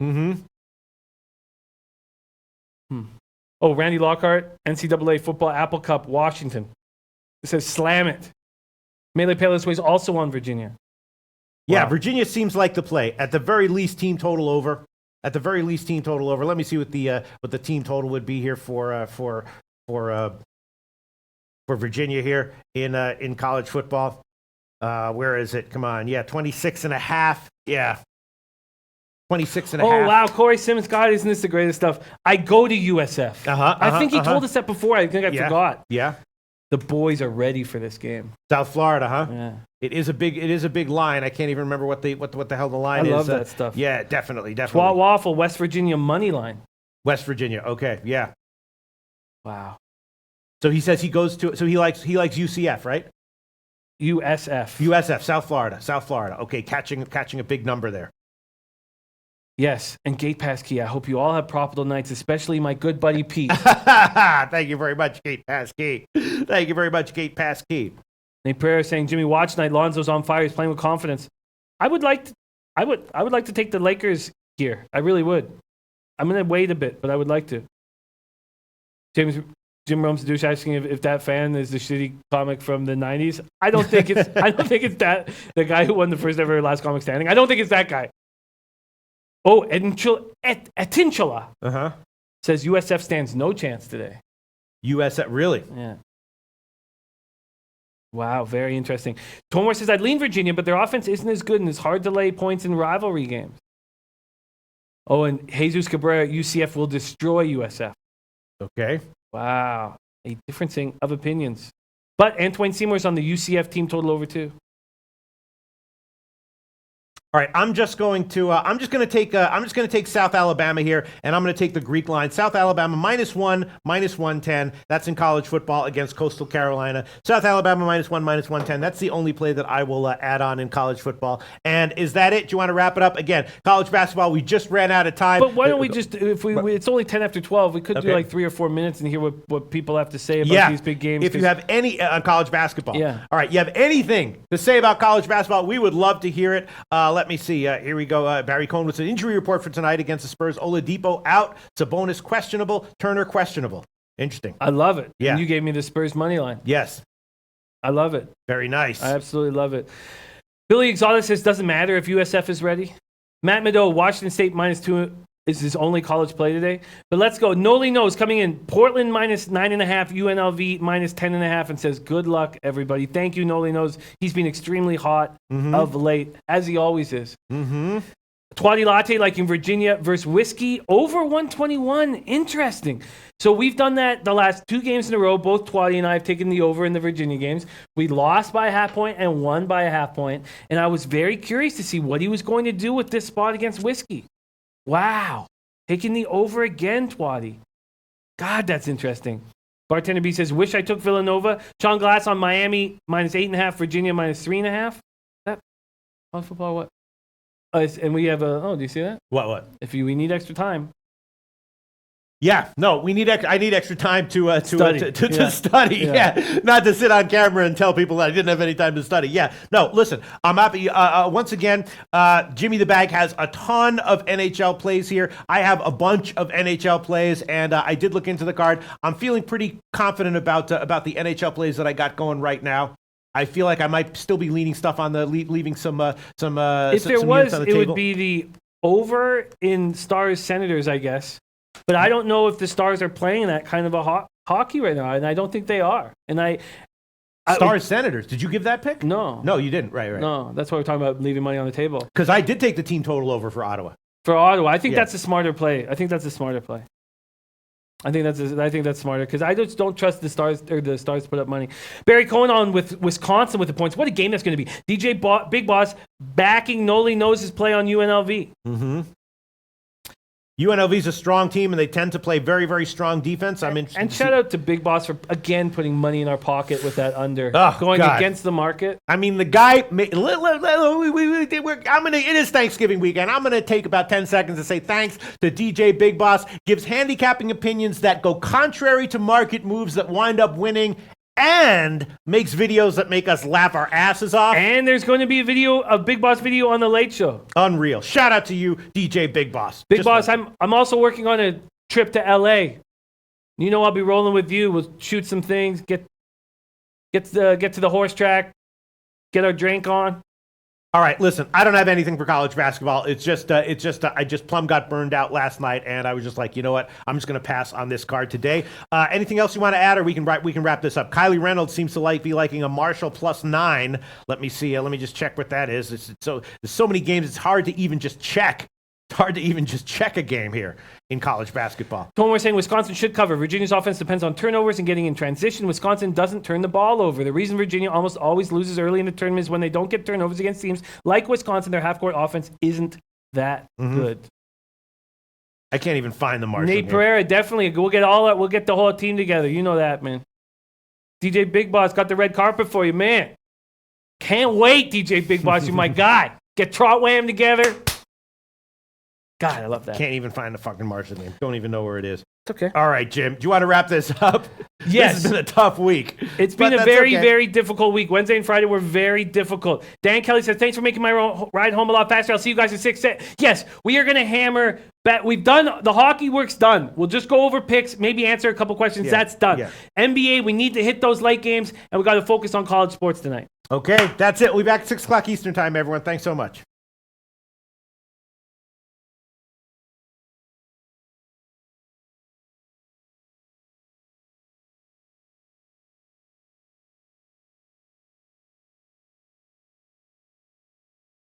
Oh, Randy Lockhart, NCAA football Apple Cup, Washington. It says slam it. Melee Payless Way is also on Virginia. Yeah, wow. Virginia seems like the play. At the very least, team total over. Let me see what the team total would be here for Virginia here in college football. Where is it? Come on. Yeah, 26.5. Yeah. 26.5. Oh, wow. Corey Simmons, God, isn't this the greatest stuff? I go to USF. I think he told us that before. I think I forgot. Yeah. The boys are ready for this game. South Florida, huh? Yeah. It is a big line. I can't even remember what the hell the line is. I love that stuff. Yeah, definitely. Twat Waffle, West Virginia money line. West Virginia. Okay, yeah. Wow. So he says he likes UCF, right? USF. South Florida. Okay, catching a big number there. Yes, and Gate Pass Key. I hope you all have profitable nights, especially my good buddy Pete. Thank you very much, Gate Pass Key. Nate Prayer saying, Jimmy, watch night. Lonzo's on fire. He's playing with confidence. I would like to take the Lakers here. I really would. I'm going to wait a bit, but I would like to. Jim Rome's douche asking if that fan is the shitty comic from the 90s. I don't think it's that the guy who won the first ever last comic standing. I don't think it's that guy. Oh, Etinchala says USF stands no chance today. USF, really? Yeah. Wow, very interesting. Tomor says, I'd lean Virginia, but their offense isn't as good and it's hard to lay points in rivalry games. Oh, and Jesus Cabrera, UCF will destroy USF. Okay. Wow. A differencing of opinions. But Antoine Seymour's on the UCF team total over too. All right, I'm just going to take South Alabama here, and I'm going to take the Greek line. South Alabama -1, -110. That's in college football against Coastal Carolina. South Alabama -1, -110. That's the only play that I will add on in college football. And is that it? Do you want to wrap it up? Again, college basketball, we just ran out of time. But why don't we just, it's only 10 after 12, we could do like 3 or 4 minutes and hear what people have to say about these big games. If you have any on college basketball. Yeah. All right, you have anything to say about college basketball, we would love to hear it. Let Let me see. Here we go. Barry Cohn with an injury report for tonight against the Spurs. Oladipo out. Sabonis questionable. Turner questionable. Interesting. I love it. Yeah. And you gave me the Spurs money line. Yes. I love it. Very nice. I absolutely love it. Billy Exotic says, doesn't matter if USF is ready. Matt Mado, Washington State -2 is his only college play today. But let's go. Noli knows coming in. Portland -9.5, UNLV -10.5, and says, good luck, everybody. Thank you, Noli knows. He's been extremely hot of late, as he always is. Twatty Latte, like in Virginia versus Whiskey, over 121. Interesting. So we've done that the last 2 games in a row. Both Twatty and I have taken the over in the Virginia games. We lost by a half point and won by a half point. And I was very curious to see what he was going to do with this spot against Whiskey. Wow. Taking the over again, Twatty. God, that's interesting. Bartender B says, wish I took Villanova. Sean Glass on Miami -8.5, Virginia -3.5. That college football, what? And we have a, do you see that? What? We need extra time. Yeah, no, we need. I need extra time to study. Yeah. Yeah, not to sit on camera and tell people that I didn't have any time to study. Yeah, no, listen, I'm happy. Once again, Jimmy the Bag has a ton of NHL plays here. I have a bunch of NHL plays, and I did look into the card. I'm feeling pretty confident about the NHL plays that I got going right now. I feel like I might still be leaning stuff on the leaving some. If there was, it would be the over in Stars Senators, I guess. But I don't know if the Stars are playing that kind of a hockey right now, and I don't think they are. And Stars Senators. Did you give that pick? No. No, you didn't. Right. No, that's why we're talking about leaving money on the table. Because I did take the team total over for Ottawa. I think that's a smarter play. I think that's smarter. Because I just don't trust the Stars to put up money. Barry Cohen on with Wisconsin with the points. What a game that's going to be. DJ Big Boss backing Noli knows his play on UNLV. UNLV's a strong team, and they tend to play very, very strong defense. I'm interested. And shout out to Big Boss for, again, putting money in our pocket with that under. Going against the market. I mean, the guy, it is Thanksgiving weekend. I'm going to take about 10 seconds to say thanks to DJ Big Boss. Gives handicapping opinions that go contrary to market moves that wind up winning, and makes videos that make us laugh our asses off. And there's going to be a Big Boss video on the Late Show. Unreal. Shout out to you, DJ Big Boss. Big Boss, I'm also working on a trip to LA. You know I'll be rolling with you. We'll shoot some things, get to the horse track, get our drink on. All right, listen, I don't have anything for college basketball. It's just I just plumb got burned out last night, and I was just like, you know what? I'm just going to pass on this card today. Anything else you want to add, or we can wrap this up? Kylie Reynolds seems to be liking a Marshall +9. Let me see. Let me just check what that is. There's so many games. It's hard to even just check. It's hard to even just check a game here in college basketball. One more saying Wisconsin should cover. Virginia's offense depends on turnovers and getting in transition. Wisconsin doesn't turn the ball over. The reason Virginia almost always loses early in the tournament is when they don't get turnovers against teams like Wisconsin. Their half-court offense isn't that good. I can't even find the Marshall Nate game. Pereira, definitely. We'll get the whole team together. You know that, man. DJ Big Boss got the red carpet for you, man. Can't wait, DJ Big Boss. You're my guy. Get Trot Wham together. God, I love that. Can't even find the fucking Marshall game. Don't even know where it is. It's okay. All right, Jim. Do you want to wrap this up? Yes. This has been a tough week. It's been a very, very difficult week. Wednesday and Friday were very difficult. Dan Kelly says, thanks for making my ride home a lot faster. I'll see you guys at 6. Yes, we are going to hammer. We've done, the hockey work's done. We'll just go over picks, maybe answer a couple questions. Yeah. That's done. Yeah. NBA, we need to hit those late games, and we got to focus on college sports tonight. Okay, that's it. We'll be back at 6 o'clock Eastern time, everyone. Thanks so much.